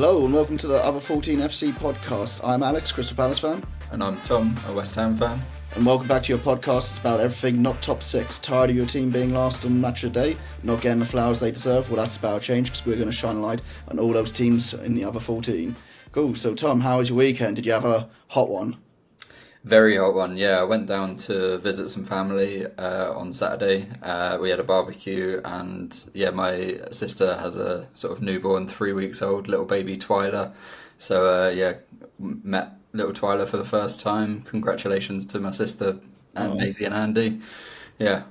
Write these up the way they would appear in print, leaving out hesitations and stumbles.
Hello and welcome to the Other 14 FC podcast. I'm Alex, Crystal Palace fan. And I'm Tom, a West Ham fan. And welcome back to your podcast. It's about everything not top six. Tired of your team being last on match of the day, not getting the flowers they deserve? Well, that's about to change because we're going to shine a light on all those teams in the Other 14. Cool. So, Tom, how was your weekend? Did you have a hot one? Very hot one, yeah. I went down to visit some family on Saturday. We had a barbecue and, yeah, my sister has a sort of newborn 3 weeks old little baby Twyla. So, met little Twyla for the first time. Congratulations to my sister and Maisie and Andy. Yeah.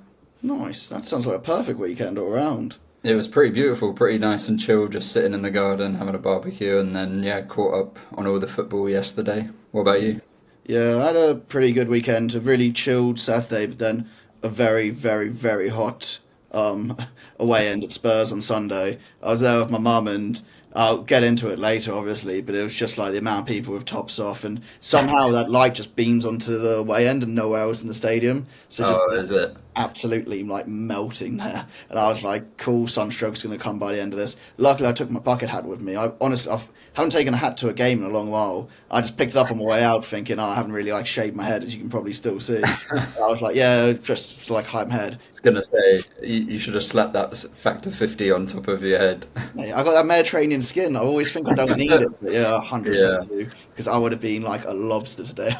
Nice. That sounds like a perfect weekend all around. It was pretty beautiful, pretty nice and chill, just sitting in the garden, having a barbecue, and then, yeah, caught up on all the football yesterday. What about you? Yeah, I had a pretty good weekend, a really chilled Saturday, but then a very, very, very hot away end at Spurs on Sunday. I was there with my mum, and I'll get into it later, obviously, but it was just like the amount of people with tops off, and somehow that light just beams onto the away end and nowhere else in the stadium. So just Is it? absolutely like melting there. And I was like, cool, sunstroke's going to come by the end of this. Luckily, I took my bucket hat with me. I haven't taken a hat to a game in a long while. I just picked it up on my way out thinking, I haven't really like shaved my head, as you can probably still see. I was like, yeah, just like hide my head. I was going to say, you should have slapped that factor 50 on top of your head. I got that Mediterranean skin. I always think I don't need it. But yeah, 100% do. Because I would have been like a lobster today.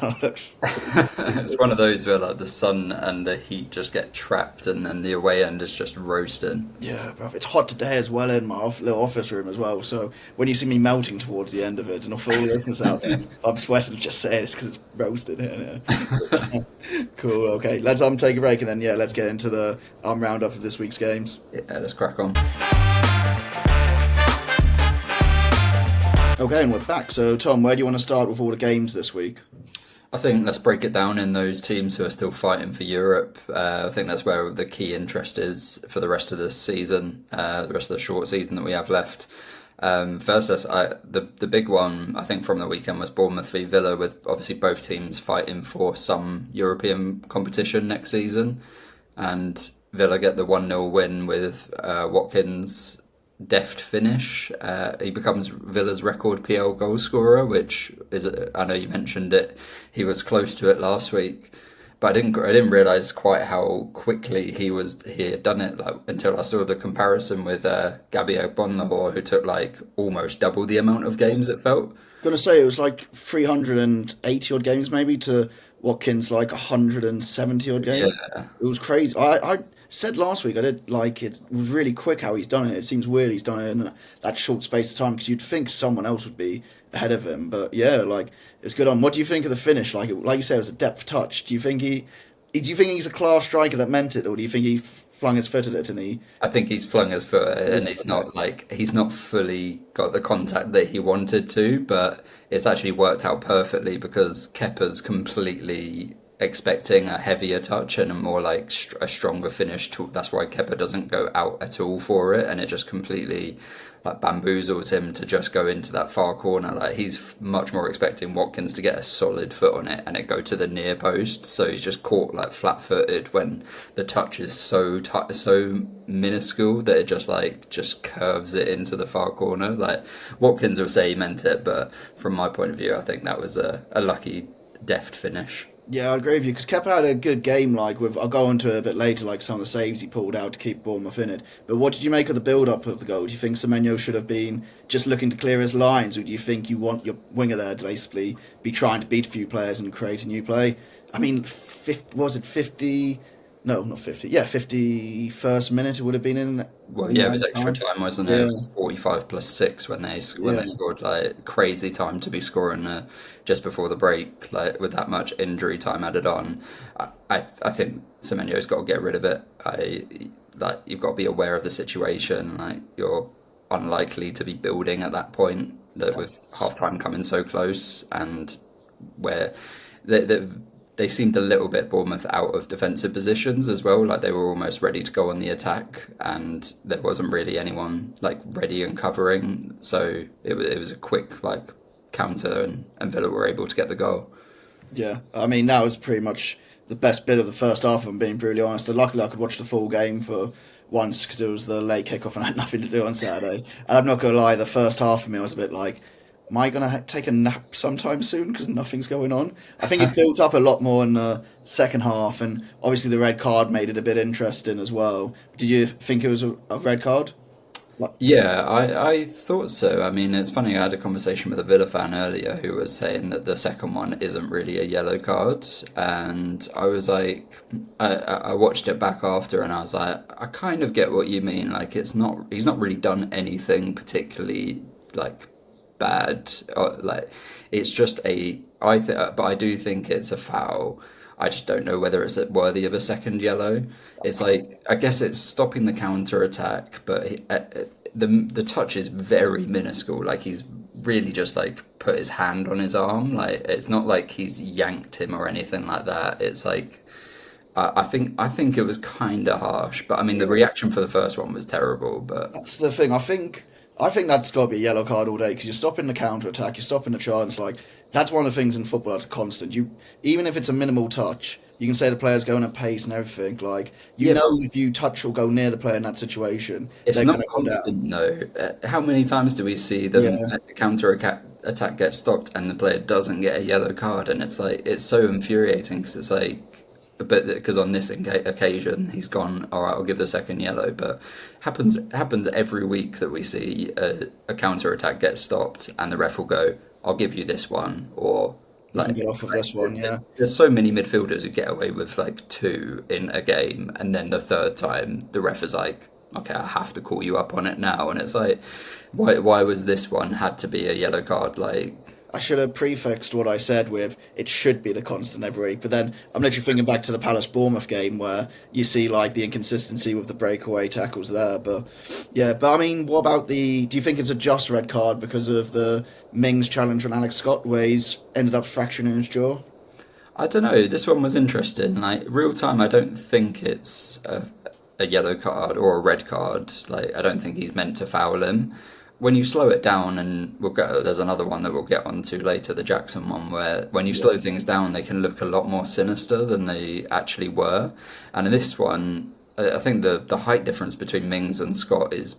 It's one of those where like the sun and the heat just get trapped and then the away end is just roasting. Yeah, bro. It's hot today as well in my little office room as well. So when you see me melting towards the end of it, and for all the listeners out there, I'm sweating just saying it's because it's roasted here. Cool. Okay, let's take a break and then let's get into the roundup of this week's games. Yeah, let's crack on. Okay, and we're back. So Tom, where do you want to start with all the games this week? I think let's break it down in those teams who are still fighting for Europe. I think that's where the key interest is for the rest of this season, the rest of the short season that we have left. First, the big one, I think, from the weekend was Bournemouth v Villa, with obviously both teams fighting for some European competition next season. And Villa get the 1-0 win with Watkins' deft finish. He becomes Villa's record PL goal scorer, which is, I know you mentioned it, he was close to it last week, but I didn't realise quite how quickly he had done it, like, until I saw the comparison with Gabby Agbonlahor, who took like almost double the amount of games, it felt. I'm going to say it was like 380 odd games maybe to Watkins like 170 odd games. Yeah. It was crazy. I said last week I did like it. It was really quick how he's done it. It seems weird he's done it in that short space of time because you'd think someone else would be ahead of him. But yeah, like it's good on. What do you think of the finish? Like you said, it was a depth touch. Do you think he's a class striker that meant it, or do you think he flung his foot at it and he? I think he's flung his foot at it, and he's not fully got the contact that he wanted to, but it's actually worked out perfectly because Kepa's completely expecting a heavier touch and a more like a stronger finish. That's why Kepa doesn't go out at all for it, and it just completely like bamboozles him to just go into that far corner. Like he's much more expecting Watkins to get a solid foot on it and it go to the near post, so he's just caught like flat-footed when the touch is so minuscule that it just curves it into the far corner. Like Watkins will say he meant it, but from my point of view, I think that was a lucky deft finish. Yeah, I agree with you, because Kepa had a good game, I'll go into it a bit later, like some of the saves he pulled out to keep Bournemouth in it. But what did you make of the build-up of the goal? Do you think Semenyo should have been just looking to clear his lines, or do you think you want your winger there to basically be trying to beat a few players and create a new play? I mean, was it 50... No, not 50. Yeah, 51st minute it would have been in. Well, yeah, it was extra time, wasn't it? It was 45 plus 6 when they scored. Like crazy time to be scoring just before the break, like with that much injury time added on. I think Semenyo's got to get rid of it. You've got to be aware of the situation. Like you're unlikely to be building at that point, with half time coming so close, and where they seemed a little bit Bournemouth out of defensive positions as well. Like they were almost ready to go on the attack, and there wasn't really anyone like ready and covering. So it was a quick counter, and Villa were able to get the goal. Yeah, I mean that was pretty much the best bit of the first half. If I'm being brutally honest. And luckily, I could watch the full game for once because it was the late kickoff and I had nothing to do on Saturday. And I'm not gonna lie, the first half of me was a bit like, am I gonna take a nap sometime soon because nothing's going on? I think it built up a lot more in the second half, and obviously the red card made it a bit interesting as well. Did you think it was a red card? Like, Yeah, I thought so. I mean, it's funny, I had a conversation with a Villa fan earlier who was saying that the second one isn't really a yellow card. And I was like, I watched it back after and I was like, I kind of get what you mean. Like, he's not really done anything particularly, like, bad. Or, like, it's just but I do think it's a foul. I just don't know whether it's worthy of a second yellow. It's like I guess it's stopping the counter attack, but the touch is very minuscule. Like he's really just like put his hand on his arm. Like it's not like he's yanked him or anything like that. It's like I think it was kind of harsh, but I mean the reaction for the first one was terrible. But that's the thing. I think that's got to be a yellow card all day because you're stopping the counter attack, you're stopping the chance. Like that's one of the things in football that's constant. You even if it's a minimal touch, you can say the player's going at pace and everything. Like you yeah, but know, if you touch or go near the player in that situation, it's they're not going to come down. constant though. How many times do we see them Yeah, let the counter attack get stopped and the player doesn't get a yellow card? And it's like it's so infuriating because it's like, but because on this occasion he's gone. All right, I'll give the second yellow. But happens every week that we see a counter attack get stopped and the ref will go, "I'll give you this one," or you can like. get off of this one. Yeah. There's so many midfielders who get away with like two in a game, and then the third time the ref is like, "Okay, I have to call you up on it now," and it's like, why was this one had to be a yellow card? Like, I should have prefixed what I said with it should be the constant every week. But then I'm literally thinking back to the Palace Bournemouth game where you see like the inconsistency with the breakaway tackles there. But yeah, but I mean, what about do you think it's a just red card because of the Mings challenge on Alex Scott where he's ended up fracturing his jaw? I don't know. This one was interesting. Like real time, I don't think it's a yellow card or a red card. Like I don't think he's meant to foul him. When you slow it down, and there's another one that we'll get onto later, the Jackson one, where when you Yeah. slow things down, they can look a lot more sinister than they actually were. And in this one, I think the height difference between Mings and Scott is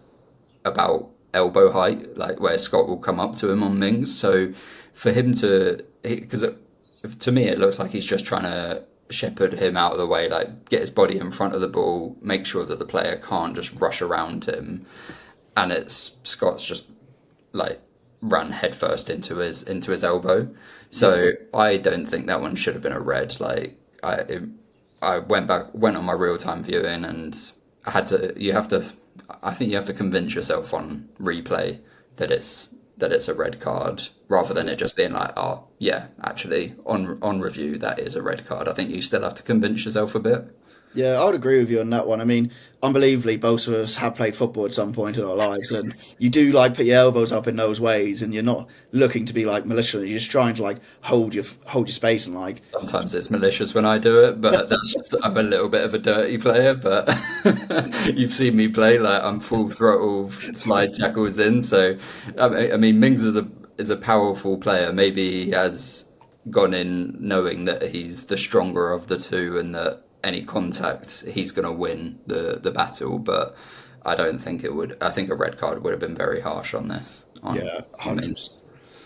about elbow height, like where Scott will come up to him on Mings. So for him because to me it looks like he's just trying to shepherd him out of the way, like get his body in front of the ball, make sure that the player can't just rush around him, and it's Scott's just like ran headfirst into his elbow. Yeah. So I don't think that one should have been a red. Like I went on my real time viewing, and I had to. You have to. I think you have to convince yourself on replay that it's a red card rather than it just being like, oh yeah, actually on review that is a red card. I think you still have to convince yourself a bit. Yeah, I would agree with you on that one. I mean, unbelievably, both of us have played football at some point in our lives, and you do like put your elbows up in those ways, and you're not looking to be like malicious. You're just trying to like hold your space and like Sometimes it's malicious when I do it, but that's just I'm a little bit of a dirty player. But you've seen me play, like I'm full throttle slide tackles in. So I mean, Mings is a powerful player. Maybe he has gone in knowing that he's the stronger of the two and that any contact he's going to win the battle. But I don't think it would. I think a red card would have been very harsh on this yeah, on 100, Mings.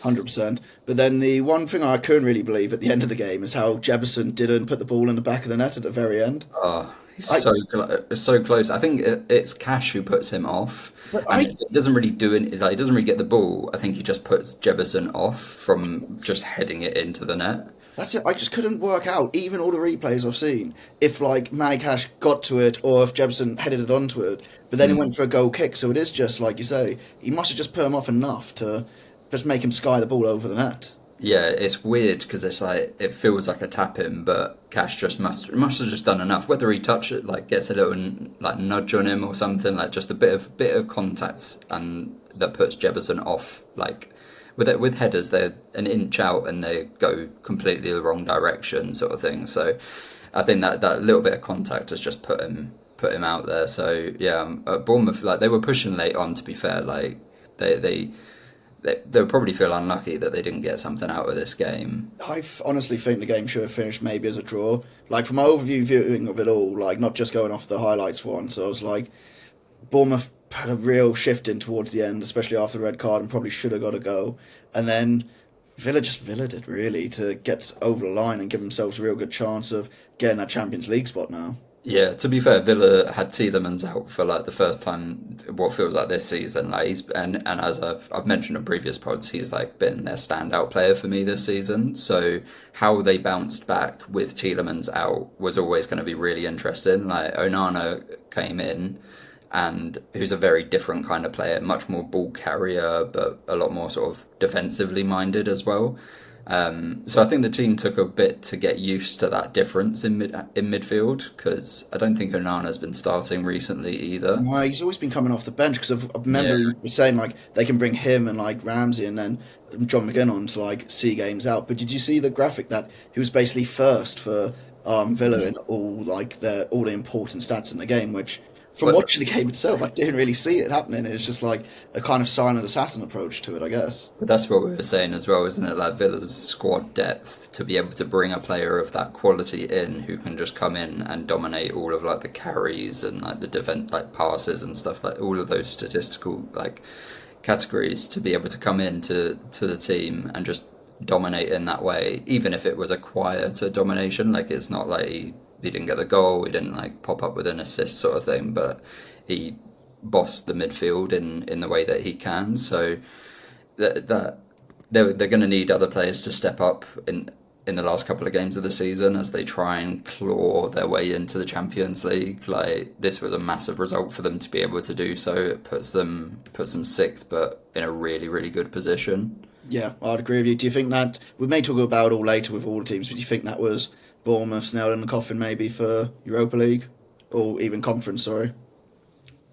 100%. But then the one thing I couldn't really believe at the end of the game is how Jefferson didn't put the ball in the back of the net at the very end. Oh, he's I, so close. I think it's Cash who puts him off, but and I it doesn't really do it. Like, he doesn't really get the ball. I think he just puts Jebison off from just heading it into the net. That's it. I just couldn't work out, even all the replays I've seen, if like Matty Cash got to it or if Jefferson headed it onto it. But then he Mm. went for a goal kick, so it is just like you say. He must have just put him off enough to just make him sky the ball over the net. Yeah, it's weird because it's like it feels like a tap in, but Cash just must have just done enough. Whether he touch it, like gets a little like nudge on him or something, like just a bit of contact, and that puts Jefferson off. Like with headers, they're an inch out and they go completely the wrong direction, sort of thing. So I think that little bit of contact has just put him out there. So yeah, at Bournemouth, like they were pushing late on. To be fair, like they they'll probably feel unlucky that they didn't get something out of this game. Honestly think the game should have finished maybe as a draw. Like from my overview viewing of it all, like not just going off the highlights for one. So I was like, Bournemouth had a real shift in towards the end, especially after the red card, and probably should have got a go. And then Villa did really to get over the line and give themselves a real good chance of getting that Champions League spot now. Yeah, to be fair, Villa had Tielemans out for like the first time what feels like this season. Like and as I've mentioned in previous pods, he's like been their standout player for me this season. So how they bounced back with Tielemans out was always going to be really interesting. Like Onana came in and who's a very different kind of player, much more ball carrier, but a lot more sort of defensively minded as well. So I think the team took a bit to get used to that difference in midfield because I don't think Onana's been starting recently either. No, he's always been coming off the bench because I Yeah, remember you were saying like they can bring him and like Ramsey and then John McGinn on to like see games out. But did you see the graphic that he was basically first for Villa in all the important stats in the game, which from but watching the game itself, I didn't really see it happening. It's just like a kind of silent assassin approach to it, I guess. But that's what we were saying as well, isn't it? Like Villa's squad depth to be able to bring a player of that quality in who can just come in and dominate all of like the carries and like the defense, like passes and stuff, like all of those statistical like categories to be able to come to the team and just dominate in that way, even if it was a quieter domination. Like it's not like he didn't get the goal, he didn't like pop up with an assist sort of thing, but he bossed the midfield in the way that he can. So that they're going to need other players to step up in the last couple of games of the season as they try and claw their way into the Champions League. Like this was a massive result for them to be able to do so. It puts them sixth, but in a really really good position. Yeah, I'd agree with you. Do you think that we may talk about it all later with all the teams, but do you think that was Bournemouth's nail in the coffin maybe for Europa League or even Conference? Sorry.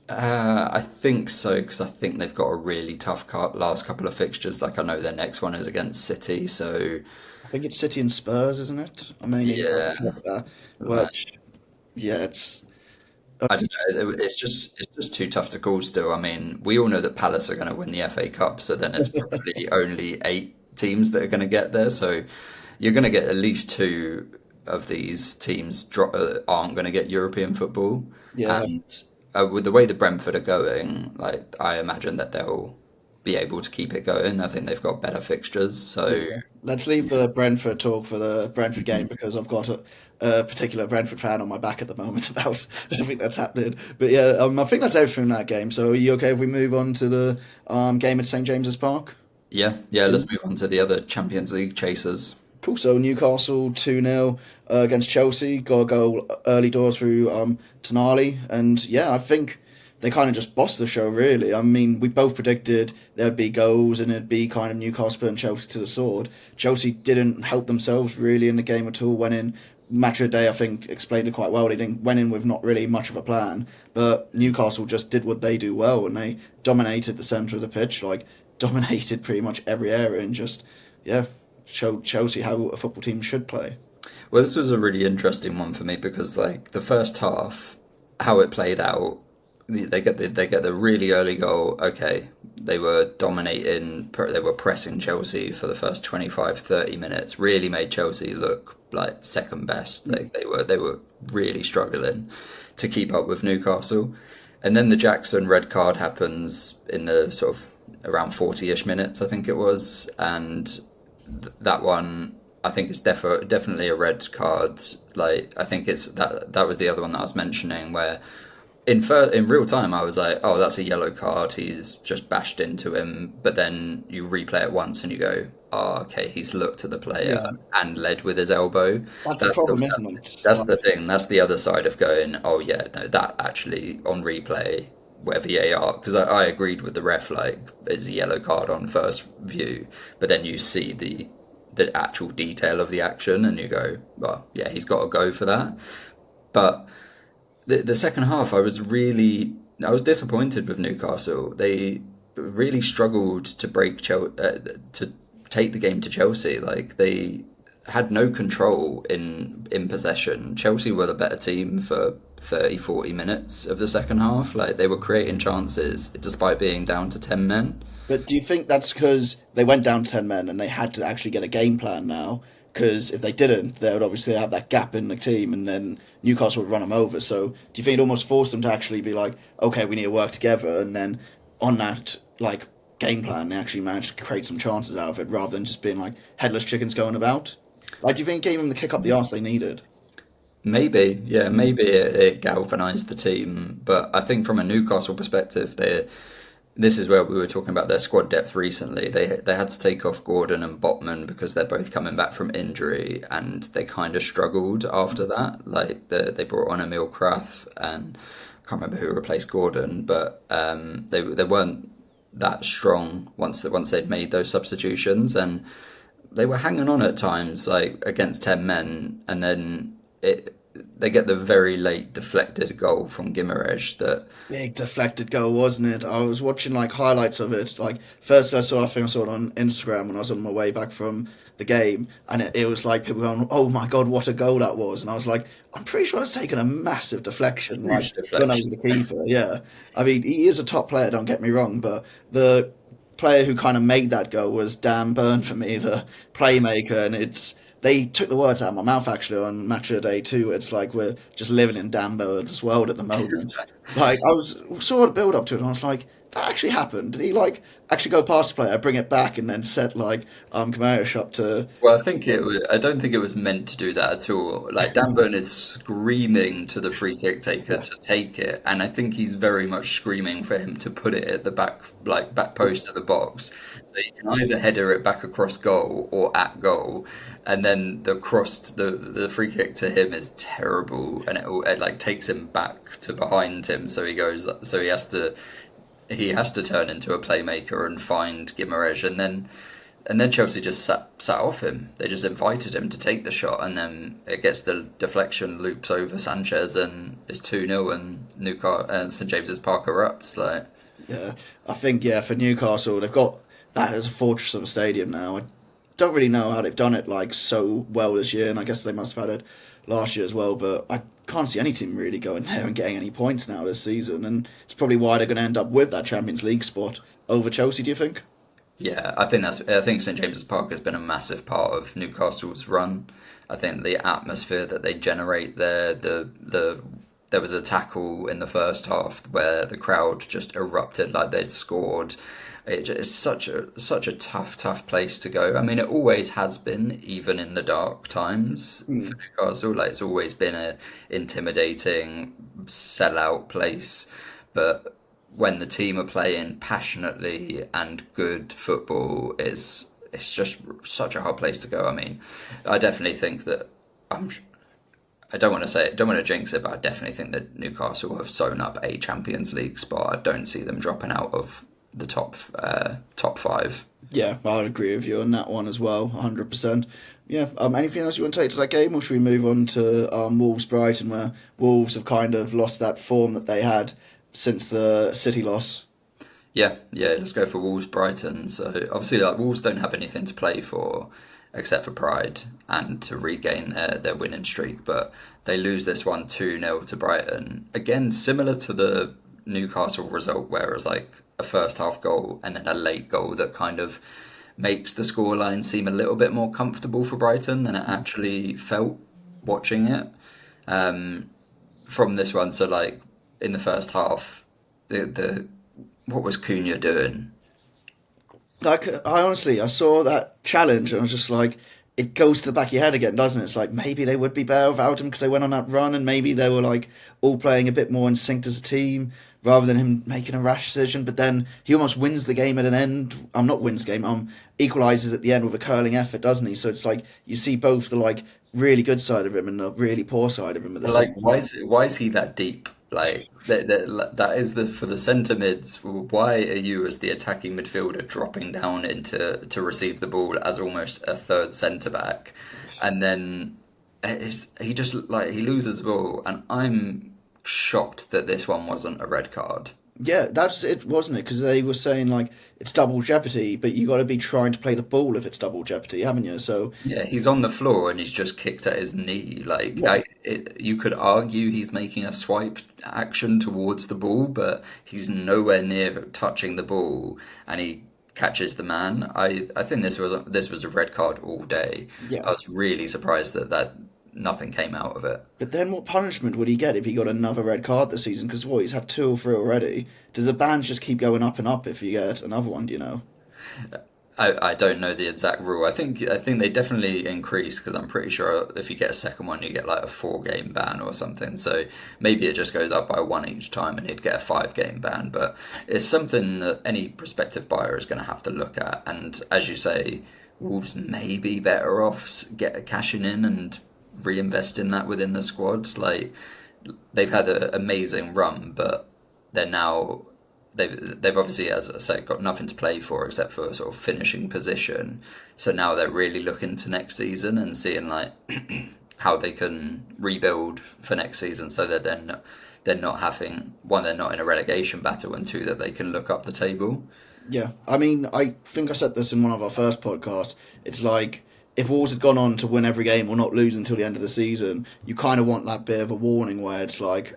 I think so because I think they've got a really tough last couple of fixtures. Like I know their next one is against City, so I think it's City and Spurs, isn't it? I mean, yeah, which yeah, it's I don't know. It's just too tough to call still. I mean, we all know that Palace are going to win the FA Cup, so then it's probably only 8 teams that are going to get there. So you're going to get at least two of these teams aren't going to get European football, yeah. and with the way the Brentford are going, like I imagine that they'll be able to keep it going. I think they've got better fixtures, so Yeah. Let's leave the Brentford talk for the Brentford game because I've got a particular Brentford fan on my back at the moment about everything that's happening. But yeah, I think that's everything in that game. So are you okay if we move on to the game at St James's Park? yeah. Let's move on to the other Champions League chasers. Cool. So Newcastle 2-0 against Chelsea. Got a goal early doors through Tonali. And yeah, I think they kind of just bossed the show, really. I mean, we both predicted there'd be goals and it'd be kind of Newcastle and Chelsea to the sword. Chelsea didn't help themselves really in the game at all. Went in, match of the day, I think, explained it quite well. They didn't went in with not really much of a plan. But Newcastle just did what they do well and they dominated the centre of the pitch, like dominated pretty much every area and just, yeah, showed Chelsea how a football team should play. Well, this was a really interesting one for me because, like, the first half, how it played out, they get the really early goal. Okay, they were dominating, they were pressing Chelsea for the first 25, 30 minutes. Really made Chelsea look like second best. They were really struggling to keep up with Newcastle, and then the Jackson red card happens in the sort of around 40-ish minutes, I think it was, and that one I think is definitely a red card. Like I think it's that was the other one that I was mentioning where in real time I was like, oh, that's a yellow card. He's just bashed into him. But then you replay it once and you go, oh, okay, he's looked at the player Yeah, and led with his elbow. that's the That's problem, the isn't it? that's the thing. That's the other side of going, oh yeah, no, that actually on replay where VAR, because I agreed with the ref, like it's a yellow card on first view, but then you see the actual detail of the action and you go, well, yeah, he's got to go for that. But the second half, I was disappointed with Newcastle. They really struggled to to take the game to Chelsea. Like had no control in possession. Chelsea were the better team for 30, 40 minutes of the second half. Like they were creating chances despite being down to 10 men. But do you think that's because they went down to 10 men and they had to actually get a game plan now? Because if they didn't, they would obviously have that gap in the team and then Newcastle would run them over. So do you think it almost forced them to actually be like, okay, we need to work together? And then on that like game plan, they actually managed to create some chances out of it rather than just being like headless chickens going about? Like, do you think it gave them the kick up the arse they needed? Maybe, yeah, maybe it galvanised the team. But I think from a Newcastle perspective, this is where we were talking about their squad depth recently. They had to take off Gordon and Botman because they're both coming back from injury, and they kind of struggled after that. Like they brought on Emil Kraft, and I can't remember who replaced Gordon, but they weren't that strong once they'd made those substitutions, and they were hanging on at times, like against 10 men, and then they get the very late deflected goal from Gimaresh that Big deflected goal, wasn't it? I was watching like highlights of it. Like first, I think I saw it on Instagram when I was on my way back from the game, and it was like people going, "Oh my god, what a goal that was!" And I was like, "I'm pretty sure it's taken a massive deflection, like huge gone over deflection. the keeper." Yeah, I mean he is a top player. Don't get me wrong, but the player who kind of made that goal was Dan Burn for me, the playmaker, and it's they took the words out of my mouth actually on Match of the Day too. It's like we're just living in Dan Bird's world at the moment. Like I was saw the build up to it, and I was like, that actually happened. Did he like actually go past the player, bring it back, and then set like Kamara up to? Well, I think it was. I don't think it was meant to do that at all. Like Dan Burn is screaming to the free kick taker Yeah, to take it, and I think he's very much screaming for him to put it at the back, like back post of the box. So you can either header it back across goal or at goal, and then the free kick to him is terrible, and it like takes him back to behind him. So he has to turn into a playmaker and find Gimaresh, and then Chelsea just sat off him. They just invited him to take the shot, and then it gets the deflection, loops over Sanchez, and it's 2-0, and Newcastle and St James's Park erupts. Like, yeah. I think for Newcastle they've got that as a fortress of a stadium now. I don't really know how they've done it like so well this year, and I guess they must have had it last year as well. But I can't see any team really going there and getting any points now this season, and it's probably why they're going to end up with that Champions League spot over Chelsea. Do you think? yeah, I think St James's Park has been a massive part of Newcastle's run. I think the atmosphere that they generate there, there was a tackle in the first half where the crowd just erupted like they'd scored. It's such a tough place to go. I mean, it always has been, even in the dark times for Mm. Newcastle. Like it's always been a intimidating sellout place, but when the team are playing passionately and good football, it's just such a hard place to go. I mean, I definitely think that I'm. I don't want to say it, don't want to jinx it, but I definitely think that Newcastle have sewn up a Champions League spot. I don't see them dropping out of the top five. Yeah, I'd agree with you on that one as well, 100%. Yeah, anything else you want to take to that game, or should we move on to Wolves Brighton, where Wolves have kind of lost that form that they had since the City loss? Yeah, yeah. Let's go for Wolves Brighton. So obviously, like Wolves don't have anything to play for except for pride and to regain their winning streak, but they lose this one 2-0 to Brighton. Again, similar to the Newcastle result, where it was like a first half goal and then a late goal that kind of makes the scoreline seem a little bit more comfortable for Brighton than it actually felt watching it. From this one, so like in the first half, the what was Cunha doing? Like, I honestly, I saw that challenge and I was just like, it goes to the back of your head again, doesn't it? It's like maybe they would be better without him because they went on that run and maybe they were like all playing a bit more in sync as a team rather than him making a rash decision. But then he almost wins the game at an end. Not wins the game. Equalizes at the end with a curling effort, doesn't he? So it's like you see both the like really good side of him and the really poor side of him at the Like, same time. why is he that deep? Like that is the for the centre mids. Why are you as the attacking midfielder dropping down into to receive the ball as almost a third centre back, and then he just like he loses the ball, and I'm shocked that this one wasn't a red card. Yeah, that's it, wasn't it? Because they were saying like it's double jeopardy, but you got to be trying to play the ball if it's double jeopardy, haven't you? So Yeah, he's on the floor and he's just kicked at his knee. yeah, You could argue he's making a swipe action towards the ball, but he's nowhere near touching the ball, and he catches the man. I think this was a red card all day. yeah. I was really surprised that nothing came out of it. But then what punishment would he get if he got another red card this season? Because what, he's had two or three already. Does the bans just keep going up and up if you get another one? Do you know? I don't know the exact rule. I think they definitely increase because I'm pretty sure if you get a second one, you get like a 4 game ban or something. So maybe it just goes up by one each time, and he'd get a 5 game ban. But it's something that any prospective buyer is going to have to look at. And as you say, Wolves may be better off cashing in and reinvesting that within the squads. Like they've had an amazing run, but they're now they've obviously, as I say, got nothing to play for except for sort of finishing position. So now they're really looking to next season and seeing like how they can rebuild for next season, so that they're not having one, they're not in a relegation battle, and two, that they can look up the table. Yeah, I mean, I think I said this in one of our first podcasts. It's like if Wolves had gone on to win every game or not lose until the end of the season, you kind of want that bit of a warning where it's like,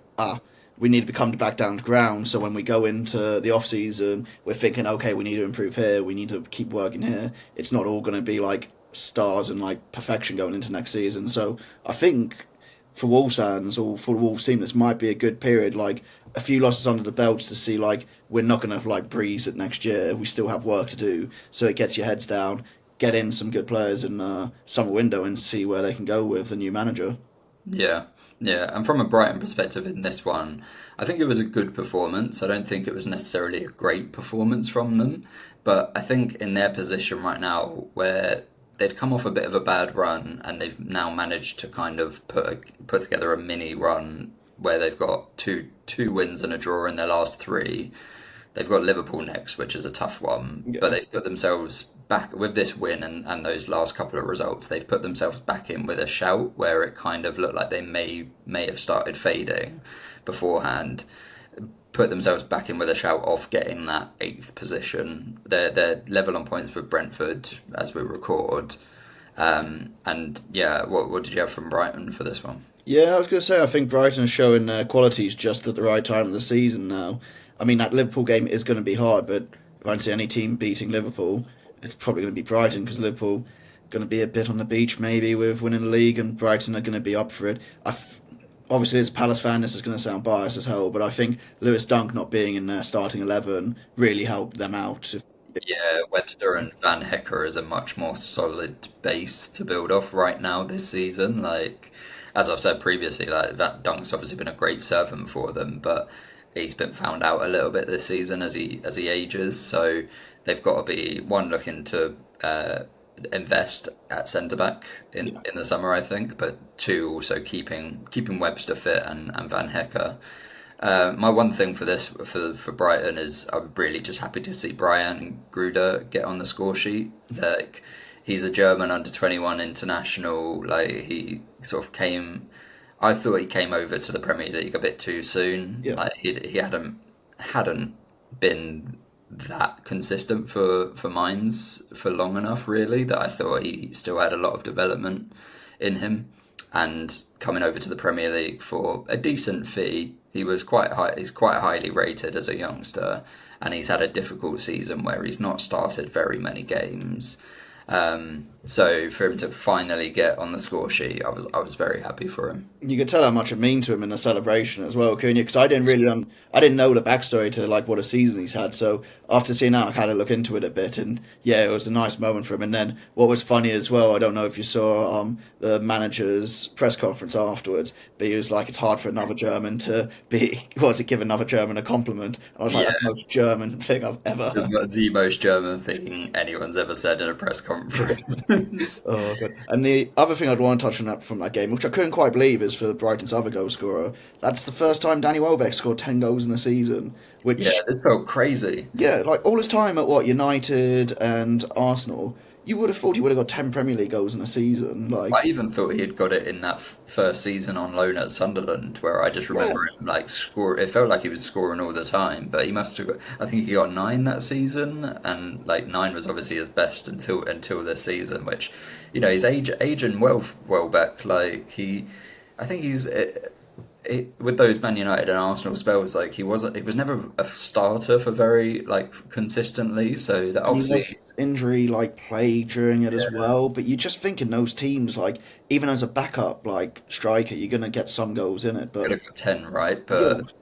we need to come back down to ground. So when we go into the off season, we're thinking, okay, we need to improve here, we need to keep working here. It's not all going to be like stars and like perfection going into next season. So I think for Wolves fans or for the Wolves team, this might be a good period. Like a few losses under the belts to see like we're not going to like breeze it next year. We still have work to do. So it gets your heads down, get in some good players in summer window and see where they can go with the new manager. Yeah, yeah. And from a Brighton perspective in this one, I think it was a good performance. I don't think it was necessarily a great performance from them, but I think in their position right now, where they'd come off a bit of a bad run and they've now managed to kind of put together a mini run where they've got two wins and a draw in their last three. They've got Liverpool next, which is a tough one, Yeah, but they've put themselves back with this win and those last couple of results. They've put themselves back in with a shout where it kind of looked like they may have started fading beforehand. Put themselves back in with a shout of getting that eighth position. They're level on points with Brentford as we record. And yeah, what did you have from Brighton for this one? yeah. I was going to say I think Brighton are showing their qualities just at the right time of the season now. I mean that Liverpool game is going to be hard, but if I don't see any team beating Liverpool, it's probably going to be Brighton because Liverpool going to be a bit on the beach maybe with winning the league, and Brighton are going to be up for it. Obviously, as a Palace fan, this is going to sound biased as hell, but I think Lewis Dunk not being in their starting 11 really helped them out. Yeah, Webster and Van Hecker is a much more solid base to build off right now this season. Like, as I've said previously, like that Dunk's obviously been a great servant for them, but he's been found out a little bit this season as he ages. So they've got to be one looking to invest at centre back in the summer, I think, but two also keeping Webster fit and Van Hecker. My one thing for this for Brighton is I'm really just happy to see Brian Gruder get on the score sheet. Like he's a German under 21 international. Like he sort of came. I thought he came over to the Premier League a bit too soon. Yeah. Like he hadn't been that consistent for Mainz for long enough, really, that I thought he still had a lot of development in him. And coming over to the Premier League for a decent fee, he was quite high. He's quite highly rated as a youngster, and he's had a difficult season where he's not started very many games. So for him to finally get on the score sheet, I was very happy for him. You could tell how much it meant to him in the celebration as well, couldn't you? Because I didn't really, I didn't know the backstory to like what a season he's had. So after seeing that, I had to look into it a bit, and yeah, it was a nice moment for him. And then what was funny as well, I don't know if you saw the manager's press conference afterwards, but he was like, "It's hard for another German to be, give another German a compliment." And I was like, Yeah, "That's the most German thing I've ever heard." the most German thing anyone's ever said in a press conference. Oh, good. And the other thing I'd want to touch on that from that game, which I couldn't quite believe, is for Brighton's other goal scorer. That's the first time Danny Welbeck scored 10 goals in a season, Yeah, which, this felt crazy. yeah, like all his time at United and Arsenal, You would have thought he would have got 10 Premier League goals in a season. Like, I even thought he had got it in that first season on loan at Sunderland, where I just yeah, remember him like score. It felt like he was scoring all the time, but he must have got. I think he got 9 that season, and like 9 was obviously his best until this season, which, he's aging well back. Like I think he's. With those Man United and Arsenal spells, like he was never a starter for very like consistently. So that and he obviously, was injury like plagued during it as yeah, well. But you just think in those teams, like even as a backup like striker, you're gonna get some goals in it. could But have got 10, right? yeah, But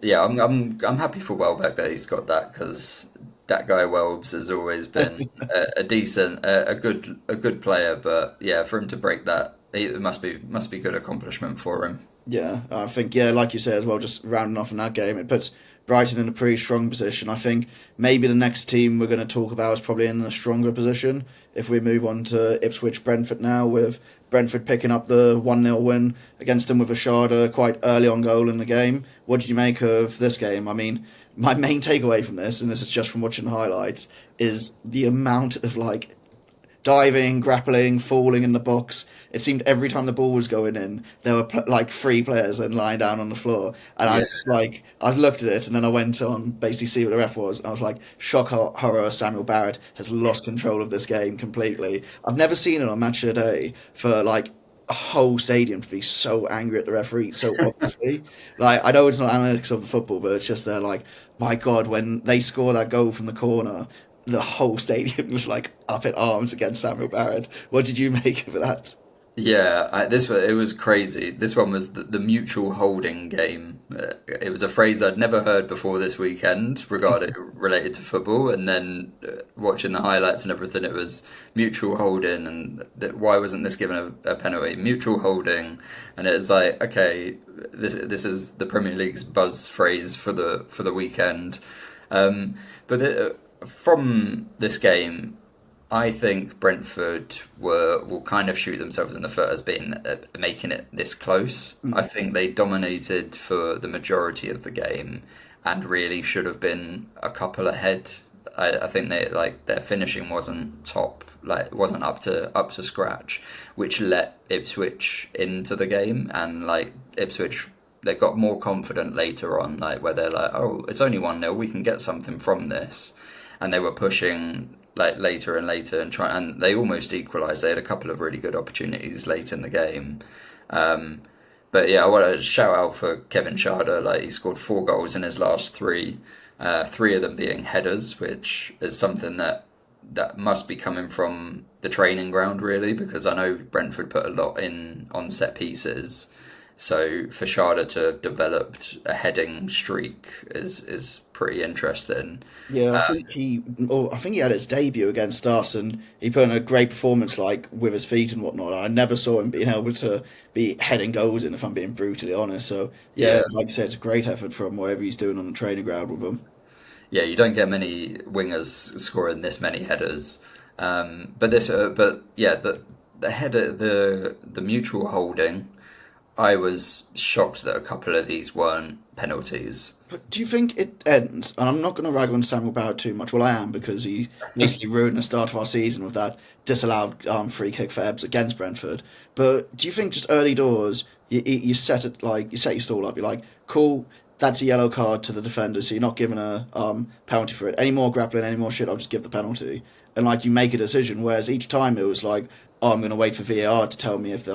yeah, I'm happy for Welbeck that he's got that, because that guy Welbs has always been a decent, a good player. But yeah, for him to break that, it must be good accomplishment for him. yeah, I think yeah, like you say as well. Just rounding off in that game, it puts Brighton in a pretty strong position. I think maybe the next team we're going to talk about is probably in a stronger position. If we move on to Ipswich Brentford now, with Brentford picking up the 1-0 win against them with a Sharda quite early on goal in the game. What did you make of this game? I mean, my main takeaway from this, and this is just from watching the highlights, is the amount of like diving, grappling, falling in the box. It seemed every time the ball was going in, there were like 3 players then lying down on the floor, and I Yeah, was like, I was looked at it, and then I went on basically see what the ref was, and I was like, shock horror, Samuel Barrett has lost control of this game completely. I've never seen it on Match of the Day for like a whole stadium to be so angry at the referee so obviously. Like I know it's not analytics of the football, but it's just they're like, my God, when they score that goal from the corner, the whole stadium was like up in arms against Samuel Barrett. What did you make of that? yeah. It was crazy. This one was the mutual holding game. It was a phrase I'd never heard before this weekend regarding related to football, and then watching the highlights and everything, it was mutual holding, and why wasn't this given a penalty? Mutual holding, and it was like, okay, this is the Premier League's buzz phrase for the weekend. But from this game, I think Brentford will kind of shoot themselves in the foot as being making it this close. I Mm. think they dominated for the majority of the game and really should have been a couple ahead. I think their finishing wasn't top, like wasn't up to scratch, which let Ipswich into the game, and like Ipswich, they got more confident later on, like where they're like, oh, it's only 1-0, we can get something from this, and they were pushing like later and later and they almost equalised. They had a couple of really good opportunities late in the game. Um, but yeah, I want to shout out for Kevin Sharda. Like he scored 4 goals in his last 3, 3 of them being headers, which is something that must be coming from the training ground really, because I know Brentford put a lot in on set pieces. So for Sharda to have developed a heading streak is pretty interesting. Yeah, I think he had his debut against us, and he put in a great performance, like with his feet and whatnot. I never saw him being able to be heading goals in, if I'm being brutally honest. So yeah, Yeah, like I said, it's a great effort from whatever he's doing on the training ground with him. yeah, you don't get many wingers scoring this many headers. But yeah, the header, the mutual holding. I was shocked that a couple of these weren't penalties. But do you think it ends? And I'm not going to rag on Samuel Barrett too much. Well, I am because he basically ruined the start of our season with that disallowed free kick for Ebbs against Brentford. But do you think just early doors you set it like you set your stall up? You're like, cool, that's a yellow card to the defender, so you're not giving a penalty for it. Any more grappling, any more shit, I'll just give the penalty. And like you make a decision. Whereas each time it was like, oh, I'm going to wait for VAR to tell me if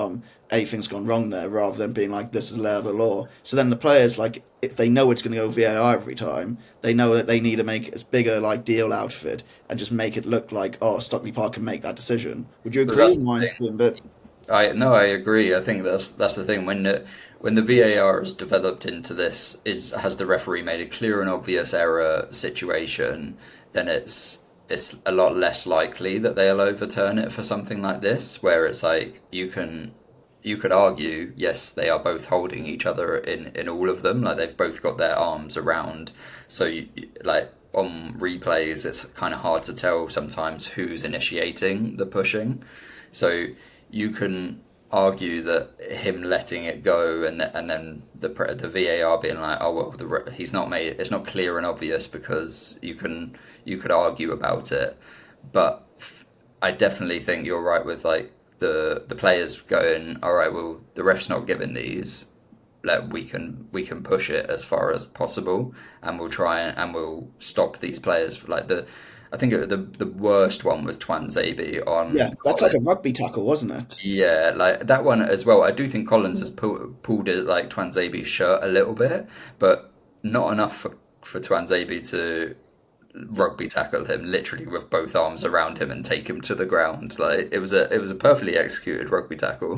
anything's gone wrong there, rather than being like, this is the of the law. So then the players, like, if they know it's going to go VAR every time, they know that they need to make as bigger like deal out of it and just make it look like, oh, Stockley Park can make that decision. Would you But agree? that's Or the mine thing. being a bit. I agree. I think that's the thing. When the VAR has developed into this, is has the referee made a clear and obvious error situation, then it's a lot less likely that they'll overturn it for something like this, where it's like you could argue, yes, they are both holding each other in all of them, like they've both got their arms around. So like on replays, it's kind of hard to tell sometimes who's initiating the pushing. So you can argue that him letting it go, and then the VAR being like, oh well, he's not made it's not clear and obvious, because you could argue about it, but I definitely think you're right with like the players going, all right, well the ref's not giving these. Like we can push it as far as possible, and we'll try and we'll stop these players. Like I think the worst one was Twanzebe Yeah, on that's like a Collins. rugby tackle, wasn't it? Yeah, like that one as well. I do think Collins has pulled it like Twanzebe's shirt a little bit, but not enough for Twanzebe to rugby tackle him literally with both arms around him and take him to the ground. Like it was a perfectly executed rugby tackle.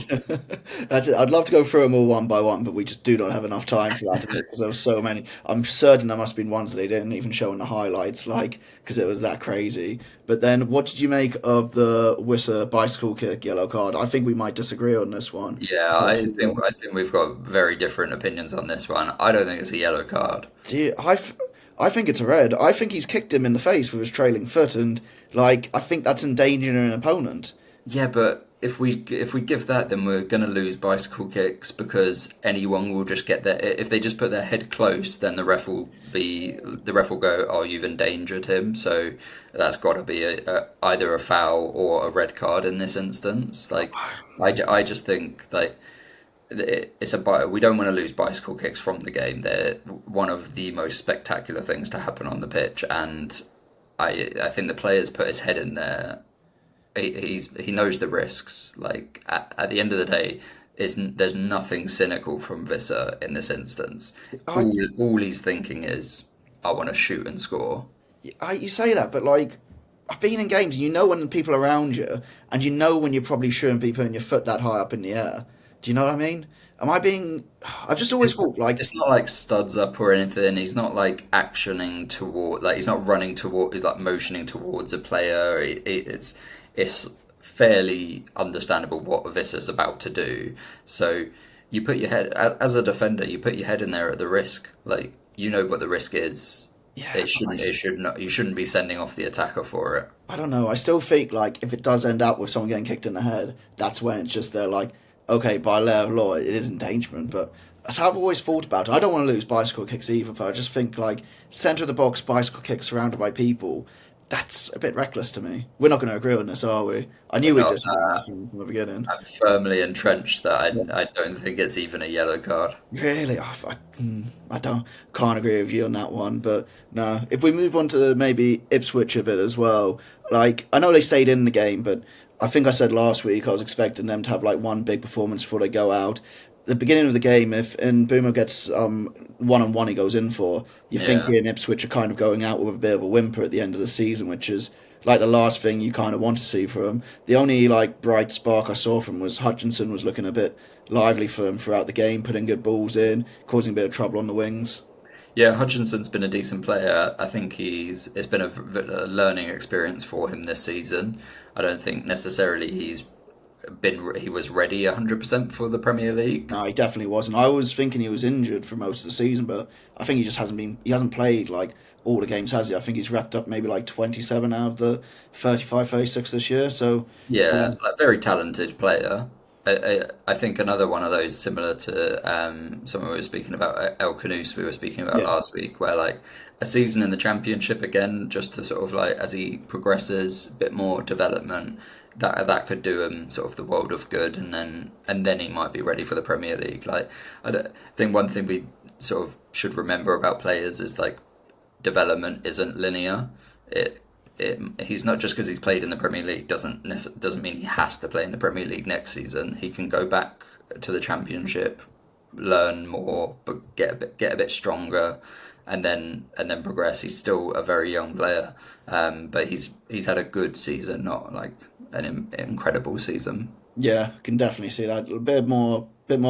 That's it. I'd love to go through them all one by one, but we just do not have enough time for that because there were so many. I'm certain there must have been ones that they didn't even show in the highlights, like because it was that crazy. But then, what did you make of the Wissa bicycle kick yellow card? I think we might disagree on this one. Yeah, I think we've got very different opinions on this one. I don't think it's a yellow card. Gee, I think it's a red. I think he's kicked him in the face with his trailing foot, and like I think that's endangering an opponent. Yeah, but if we give that, then we're gonna lose bicycle kicks because anyone will just get their if they just put their head close, then the ref will go, oh, you've endangered him. So that's got to be either a foul or a red card in this instance. Like I just think like we don't want to lose bicycle kicks from the game. They're one of the most spectacular things to happen on the pitch, and I think the player's put his head in there. He knows the risks. Like at the end of the day, there's nothing cynical from Visser in this instance. I, All he's thinking is, I want to shoot and score. you say that, but like I've been in games, and you know when people are around you, and you know when you probably shouldn't be putting your foot that high up in the air. Do you know what I mean? Am I being? I've just always It's thought like, it's not like studs up or anything. He's not like actioning toward, like he's not running toward, he's like motioning towards a player. It's fairly understandable what Visser's about to do. So you put your head as a defender, you put your head in there at the risk. Like you know what the risk is. yeah, It shouldn't. It should not. You shouldn't be sending off the attacker for it. I don't know. I still think like if it does end up with someone getting kicked in the head, that's when it's just they're like, okay, by law of law, it is endangerment. But that's how I've always thought about it. I don't want to lose bicycle kicks either. But I just think like centre of the box bicycle kicks surrounded by people. That's a bit reckless to me. We're not going to agree on this, are we? I knew We're we'd not. disagree on this from the beginning. I'm firmly entrenched that I don't think it's even a yellow card. Really, I don't can't agree with you on that one. But no, if we move on to maybe Ipswich a bit as well, like I know they stayed in the game, but I think I said last week I was expecting them to have like one big performance before they go out. The beginning of the game, if and Boomer gets 1-on-1 he goes in for, you think Yeah. he and Ipswich are kind of going out with a bit of a whimper at the end of the season, which is like the last thing you kind of want to see from him. The only like bright spark I saw from was Hutchinson was looking a bit lively for him throughout the game, putting good balls in, causing a bit of trouble on the wings. Yeah, Hutchinson's been a decent player. I think it's been a learning experience for him this season. I don't think necessarily he was ready 100% for the Premier League. No, he definitely wasn't. I was thinking he was injured for most of the season, but I think he just hasn't been. He hasn't played like all the games, has he? I think he's racked up maybe like 27 out of the 35, 36 this year. So Yeah, like very talented player. I think another one of those similar to someone we were speaking about, El Canus, we were speaking about yeah, last week, where like a season in the Championship again, just to sort of like as he progresses, a bit more development, that could do him sort of the world of good, and then he might be ready for the Premier League. Like I think one thing we sort of should remember about players is like development isn't linear. It he's not just because he's played in the Premier League doesn't mean he has to play in the Premier League next season. He can go back to the Championship, learn more, but get a bit stronger, and then progress. He's still a very young player, but he's had a good season, not like an incredible season. yeah, I can definitely see that. A bit more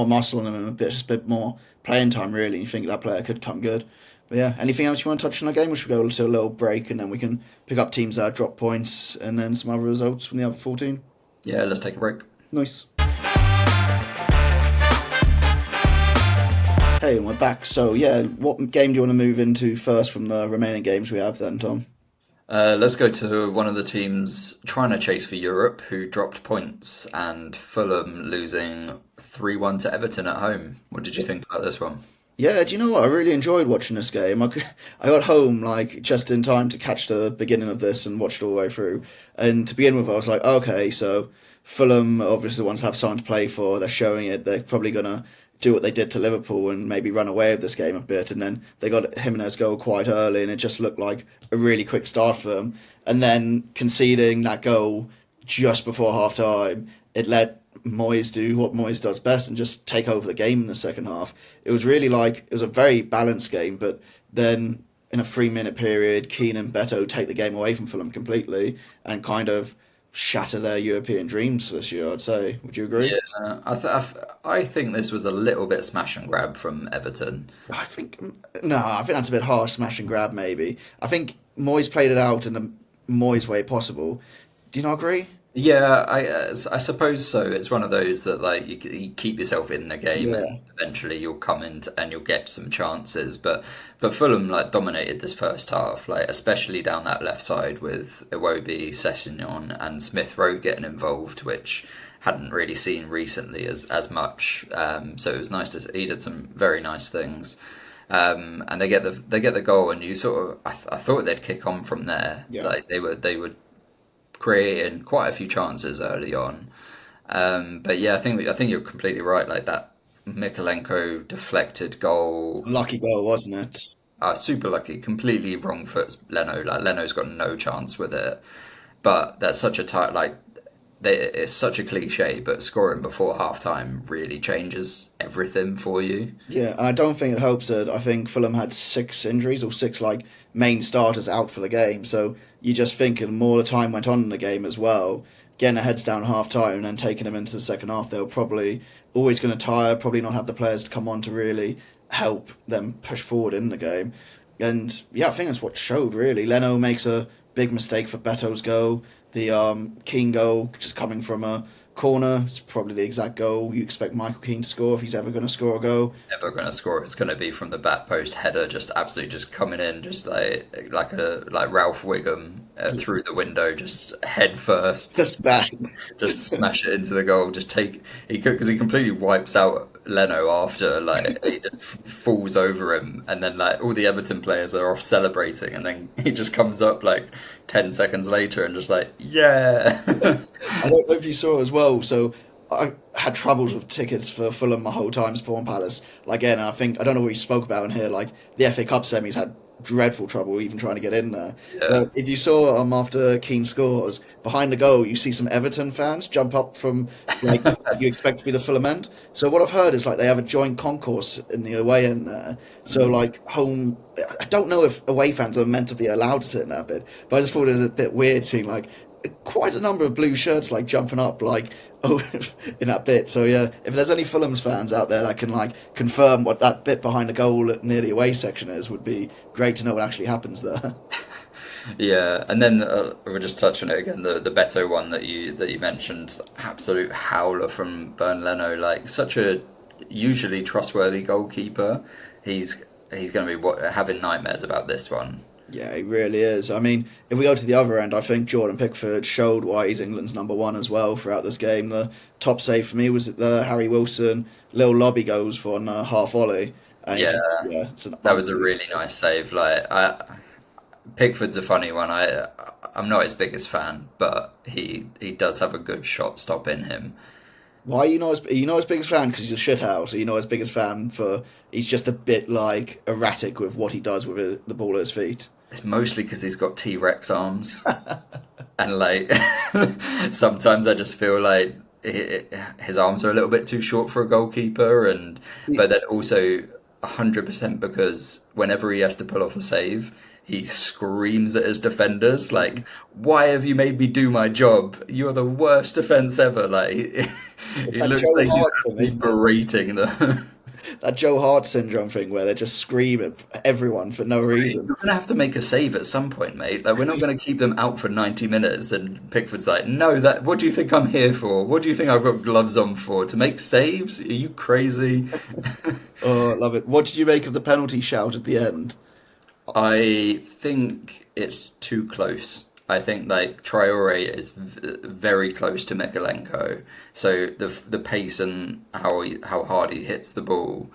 muscle on him, and just a bit more playing time. Really, you think that player could come good. But yeah, anything else you want to touch on the game? We should go to a little break, and then we can pick up teams that drop points, and then some other results from the other 14. Yeah, let's take a break. Nice. Hey, and we're back. So yeah, what game do you want to move into first from the remaining games we have then, Tom? Let's go to one of the teams trying to chase for Europe who dropped points and Fulham losing 3-1 to Everton at home. What did you think about this one? Yeah, do you know what? I really enjoyed watching this game. I got home like just in time to catch the beginning of this and watched it all the way through. And to begin with, I was like, okay, so Fulham obviously the ones have something to play for. They're showing it. They're probably gonna do what they did to Liverpool and maybe run away with this game a bit. And then they got Jimenez goal quite early, and it just looked like a really quick start for them. And then conceding that goal just before half time, it let Moyes do what Moyes does best and just take over the game in the second half. It was really like it was a very balanced game, but then in a 3 minute period, Keane and Beto take the game away from Fulham completely and kind of shatter their European dreams this year. I'd say. Would you agree? Yeah, I think this was a little bit smash and grab from Everton. I think no, I think that's a bit harsh. Smash and grab, maybe. I think Moyes played it out in the Moyes way possible. Do you not agree? Yeah, I suppose so. It's one of those that like you keep yourself in the game, and Yeah. eventually you'll come into and you'll get some chances. But Fulham like dominated this first half, like especially down that left side with Iwobi, Sessegnon, and Smith Rowe getting involved, which hadn't really seen recently as much. So it was nice to see. He did some very nice things. And they get the goal, and you sort of I thought they'd kick on from there. Yeah. Like they were creating quite a few chances early on. But yeah, I think you're completely right. Like that Mikalenko deflected goal, Lucky goal, wasn't it? super lucky, completely wrong foot Leno. Like Leno's got no chance with it. But that's such a tight like it's such a cliche, but scoring before half time really changes everything for you. Yeah, and I don't think it helps that I think Fulham had six injuries or six like main starters out for the game. So you just think the more the time went on in the game as well, getting their heads down half time and then taking them into the second half, they were probably always going to tire, probably not have the players to come on to really help them push forward in the game. And yeah, I think that's what showed really. Leno makes a big mistake for Beto's goal. The Keane goal just coming from a corner. It's probably the exact goal you expect Michael Keane to score if he's ever going to score a goal. Never going to score. It's going to be from the back post header, just absolutely just coming in, just like Ralph Wiggum through the window, just head first, Just bad. just smash it into the goal. Just take he could because he completely wipes out Leno after like he just falls over him, and then like all the Everton players are off celebrating, and then he just comes up like 10 seconds later and just like yeah. I don't know if you saw as well. So I had troubles with tickets for Fulham my whole time, Spawn Palace. Like again, I think I don't know what you spoke about in here. Like the FA Cup semis had dreadful trouble even trying to get in there. Yeah. But if you saw after Keane scores behind the goal, you see some Everton fans jump up from like you expect to be the Fulham end. So what I've heard is like they have a joint concourse in the away end there. So like home, I don't know if away fans are meant to be allowed to sit in that bit, but I just thought it was a bit weird seeing like quite a number of blue shirts like jumping up like oh in that bit. So yeah, if there's any Fulham's fans out there that can like confirm what that bit behind the goal near the away section is, would be great to know what actually happens there. Yeah, and then we'll just touch on it again. The Beto one that you mentioned, absolute howler from Bern Leno. Like such a usually trustworthy goalkeeper, he's going to be having nightmares about this one. Yeah, he really is. I mean, if we go to the other end, I think Jordan Pickford showed why he's England's number one as well throughout this game. The top save for me was the Harry Wilson little lobby goes for on half volley, and Yeah, it's an that was a really nice save. Pickford's a funny one. I'm not his biggest fan, but he does have a good shot stop in him. why are you not his biggest fan because he's a shithouse? Are you not his biggest fan for he's just a bit like erratic with what he does with the ball at his feet? It's mostly because he's got T-Rex arms. And like sometimes I just feel like his arms are a little bit too short for a goalkeeper, and but then also 100% because whenever he has to pull off a save, he screams at his defenders like, "Why have you made me do my job? You're the worst defense ever!" Like It's it that looks Joe like Hart he's, thing, he's isn't it? berating the. That Joe Hart syndrome thing where they just scream at everyone for no reason. You're gonna have to make a save at some point, mate. Like we're not gonna keep them out for 90 minutes. And Pickford's like, no, that. What do you think I'm here for? What do you think I've got gloves on for? To make saves? Are you crazy? Oh, I love it. What did you make of the penalty shout at the end? I think it's too close. I think like Traore is very close to Mikalenko, so the pace and how hard he hits the ball.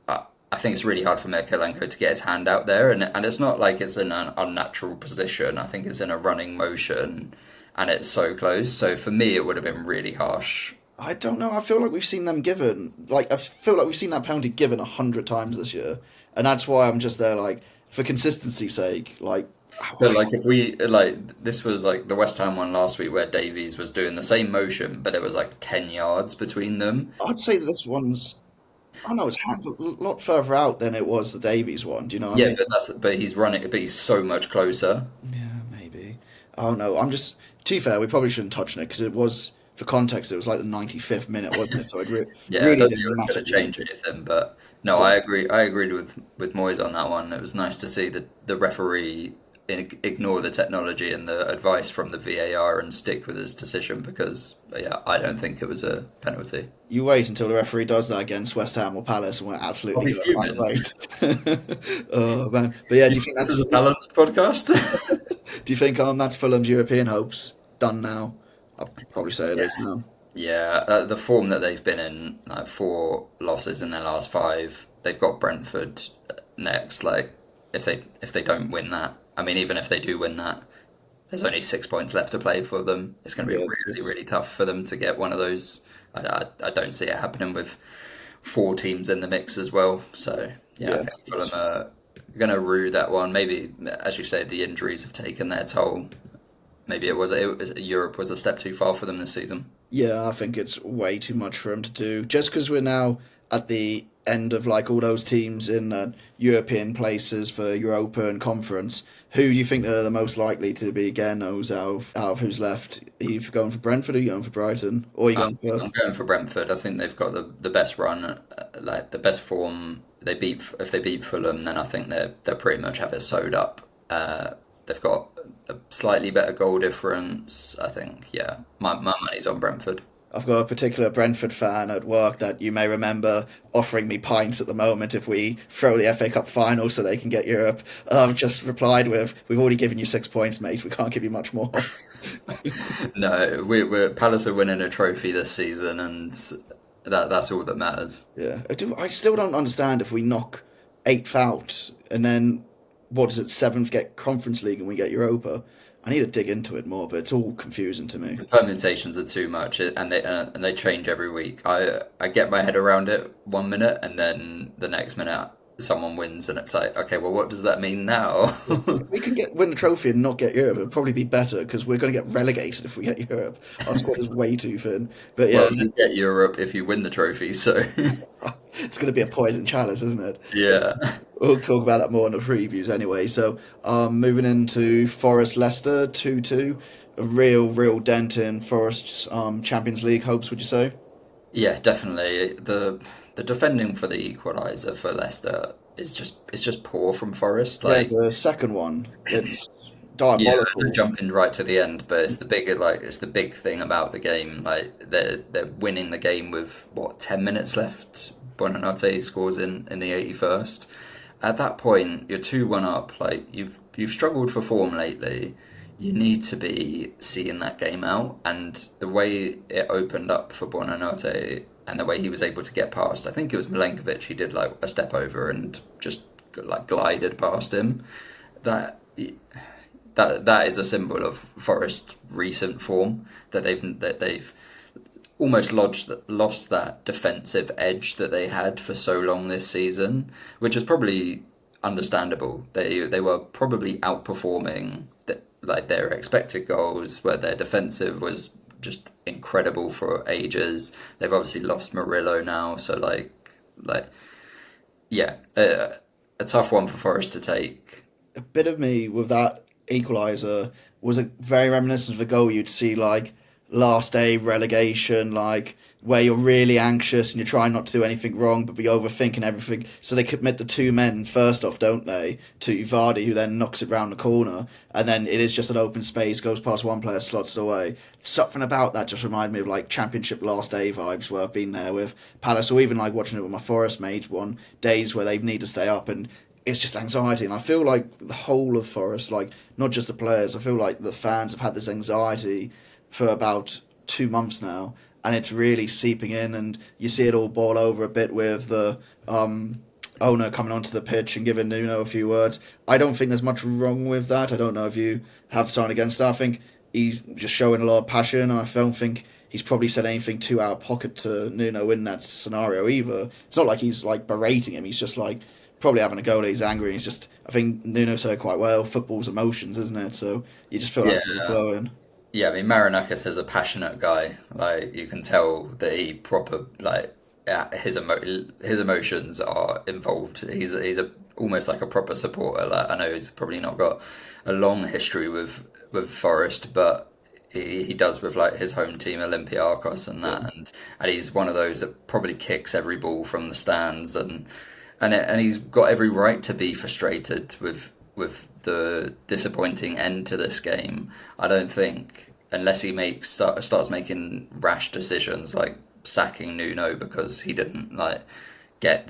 I think it's really hard for Mirkolenko to get his hand out there, and it's not like it's in an unnatural position. I think it's in a running motion, and it's so close. So for me, it would have been really harsh. I don't know. I feel like we've seen them given, like, I feel like we've seen that penalty given 100 times this year, and that's why I'm just there, like, for consistency's sake, like. But like if we like this was like the West Ham one last week where Davies was doing the same motion, but there was like 10 yards between them. I'd say that this one's. Oh no, his hand's a lot further out than it was the Davies one. Do you know what I Yeah, mean? but he's running, but he's so much closer. Yeah, maybe. Oh no, I'm just. To be fair, we probably shouldn't touch on it because it was, for context, it was like the 95th minute, wasn't it? So it Yeah, I really don't think it didn't was matter. going to change anything, but no, I agree. I agreed with Moyes on that one. It was nice to see the referee ignore the technology and the advice from the VAR and stick with his decision because, yeah, I don't think it was a penalty. You wait until the referee does that against West Ham or Palace, and we're I'll absolutely be going fuming. to right. Oh man, but yeah, do You you think think this that's is a balanced podcast? do you think that's Fulham's European hopes done now? I'll probably say it Yeah. is now. Yeah, the form that they've been in, like 4 losses in their last 5, they've got Brentford next. Like, if they don't win that, I mean, even if they do win that, there's only 6 points left to play for them. It's going to be Yeah, really, it's, really tough for them to get one of those. I don't see it happening with 4 teams in the mix as well. So yeah, I yeah. think Fulham are going to rue that one. Maybe, as you say, the injuries have taken their toll. Maybe Europe was a step too far for them this season. Yeah, I think it's way too much for him to do. Just because we're now at the end of like all those teams in European places for Europa and Conference, who do you think are the most likely to be again those out of who's left? Are you going for Brentford? Are you going for Brighton? Or are you I'm, going for? I'm going for Brentford. I think they've got the best run, like the best form. If they beat Fulham, then I think they pretty much have it sewed up. They've got a slightly better goal difference. I think, yeah, my money's on Brentford. I've got a particular Brentford fan at work that you may remember offering me pints at the moment if we throw the FA Cup final so they can get Europe. I've just replied with, "We've already given you 6 points, mate. We can't give you much more." No, we're Palace are winning a trophy this season, and that's all that matters. Yeah, I still don't understand if we knock eighth out and then what is it, seventh get Conference League and we get Europa. I need to dig into it more, but it's all confusing to me. The permutations are too much, and they change every week. I get my head around it 1 minute, and then the next minute someone wins, and it's like, okay, well, what does that mean now? If we can win the trophy and not get Europe, it'd probably be better because we're going to get relegated if we get Europe. Our squad is way too thin. But yeah, Well, you get Europe if you win the trophy, so it's going to be a poison chalice, isn't it? yeah. We'll talk about that more in the previews anyway. So, moving into Forest Leicester 2-2, a real dent in Forest's Champions League hopes, would you say? Yeah, definitely. The defending for the equaliser for Leicester is just poor from Forest. Yeah, Like, the second one, it's yeah, they're diabolical. jumping right to the end, but it's the big thing about the game. Like they're winning the game with what 10 minutes left. Buonanotte scores in the 81st. At that point, you're 2-1 up. Like you've struggled for form lately. You need to be seeing that game out, and the way it opened up for Buonanotte and the way he was able to get past, I think it was Milenkovic. He did like a step over and just like glided past him. That that is a symbol of Forest's recent form that they've almost lost that defensive edge that they had for so long this season, which is probably understandable. They were probably outperforming like their expected goals, where their defensive was just incredible for ages. They've obviously lost Murillo now, so like yeah, a tough one for Forest to take. A bit of me with that equaliser was a very reminiscent of a goal you'd see like last day relegation, like where you're really anxious and you're trying not to do anything wrong but be overthinking everything. So they commit the two men first off, don't they, to Vardy, who then knocks it round the corner, and then it is just an open space, goes past one player, slots it away. Something about that just reminded me of like Championship last day vibes where I've been there with Palace, or even like watching it with my Forest mates on days where they need to stay up, and it's just anxiety. And I feel like the whole of Forest, like not just the players, I feel like the fans have had this anxiety for about 2 months now, and it's really seeping in, and you see it all boil over a bit with the owner coming onto the pitch and giving Nuno a few words. I don't think there's much wrong with that. I don't know if you have something against that. I think he's just showing a lot of passion, and I don't think he's probably said anything too out of pocket to Nuno in that scenario either. It's not like he's like berating him. He's just like probably having a go that he's angry. He's just, I think Nuno said it quite well. Football's emotions, isn't it? So you just feel Yeah, that's flowing. yeah. I mean, Marinakis is a passionate guy. Like you can tell that he proper like his emotions are involved. He's a almost like a proper supporter. Like I know he's probably not got a long history with Forest, but he does with like his home team Olympiacos and Yeah. that, and he's one of those that probably kicks every ball from the stands, and he's got every right to be frustrated with the disappointing end to this game. I don't think unless he starts making rash decisions like sacking Nuno because he didn't like get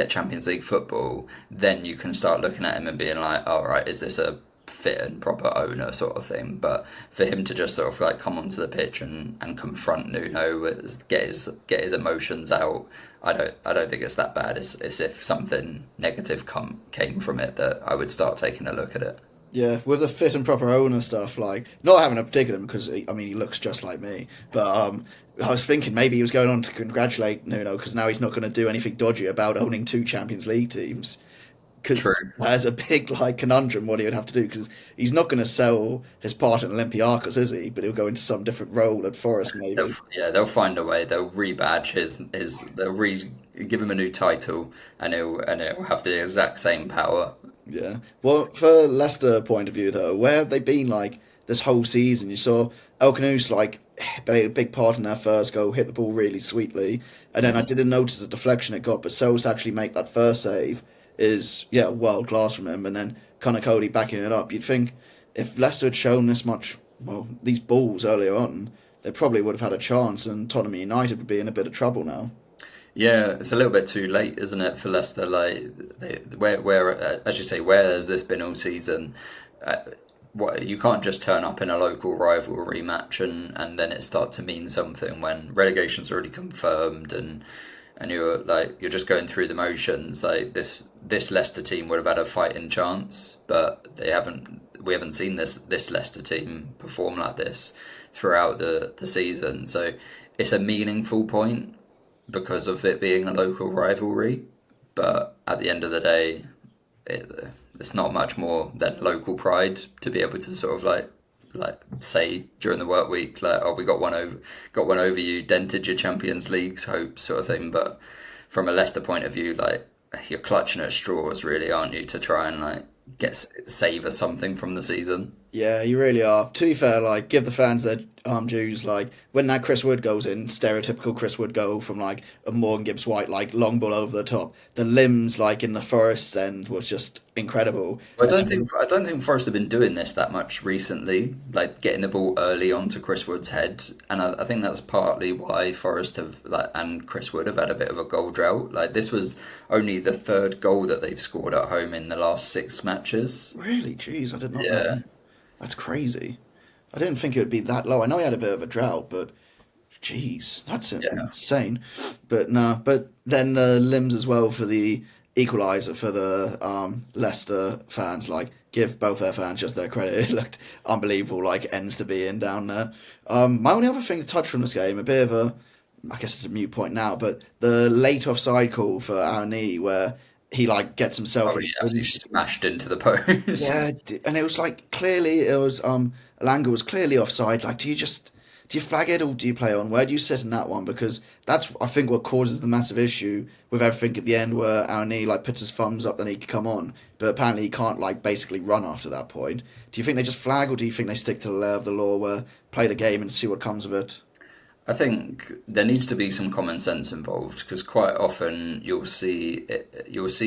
Champions League football, then you can start looking at him and being like, all right, is this a fit and proper owner sort of thing? But for him to just sort of like come onto the pitch and confront Nuno, get his emotions out, I don't think it's that bad. It's if something negative came from it that I would start taking a look at it. Yeah, with the fit and proper owner stuff, like not having a dig at him because I mean he looks just like me, but I was thinking maybe he was going on to congratulate Nuno because now he's not going to do anything dodgy about owning two Champions League teams. Because True. there's a big like conundrum what he would have to do because he's not going to sell his part in Olympiacos, is he? But he'll go into some different role at Forest maybe. They'll find a way. They'll rebadge his give him a new title, and he'll have the exact same power. Yeah. Well, for Leicester point of view though, where have they been like this whole season? You saw El Canous like played a big part in their first goal, hit the ball really sweetly, and then I didn't notice the deflection it got, but Sells to actually make that first save is world class from him, and then Connor Cody backing it up. You'd think if Leicester had shown this much, well, these balls earlier on, they probably would have had a chance, and Tottenham United would be in a bit of trouble now. Yeah, it's a little bit too late, isn't it, for Leicester? Like, where as you say, where has this been all season? Uh, what you can't just turn up in a local rivalry match and then it start to mean something when relegation's already confirmed and you're just going through the motions. Like this Leicester team would have had a fighting chance, but they haven't. We haven't seen this Leicester team perform like this throughout the season. So it's a meaningful point because of it being a local rivalry. But at the end of the day, it, it's not much more than local pride to be able to sort of like say during the work week like, oh, we got one over you, dented your Champions League's hopes sort of thing. But from a Leicester point of view, like you're clutching at straws really, aren't you, to try and like savour something from the season. Yeah, you really are. To be fair, like give the fans their dues. Like when that Chris Wood goes in, stereotypical Chris Wood goal from like a Morgan Gibbs White, like long ball over the top. The limbs like in the Forest end was just incredible. I don't think Forest have been doing this that much recently, like getting the ball early onto Chris Wood's head, and I think that's partly why Forest have and Chris Wood have had a bit of a goal drought. Like this was only the third goal that they've scored at home in the last 6 matches. Really, jeez, I did not know. Yeah, That's crazy. I didn't think it would be that low. I know he had a bit of a drought, but jeez, that's yeah. insane. But no, but then the limbs as well for the equaliser for the Leicester fans. Like, give both their fans just their credit. It looked unbelievable, like ends to be in down there. My only other thing to touch from this game, a bit of a, I guess it's a mute point now, but the late offside call for Arnie where he like gets himself Oh in. yeah, he smashed into the Yeah, post. and it was like clearly it was Alanga was clearly offside. Like, do you flag it or do you play on? Where do you sit in that one? Because that's I think what causes the massive issue with everything at the end, where our knee like puts his thumbs up and he can come on, but apparently he can't like basically run after that point. Do you think they just flag or do you think they stick to the layer of the law where play the game and see what comes of it? I think there needs to be some common sense involved because quite often you'll see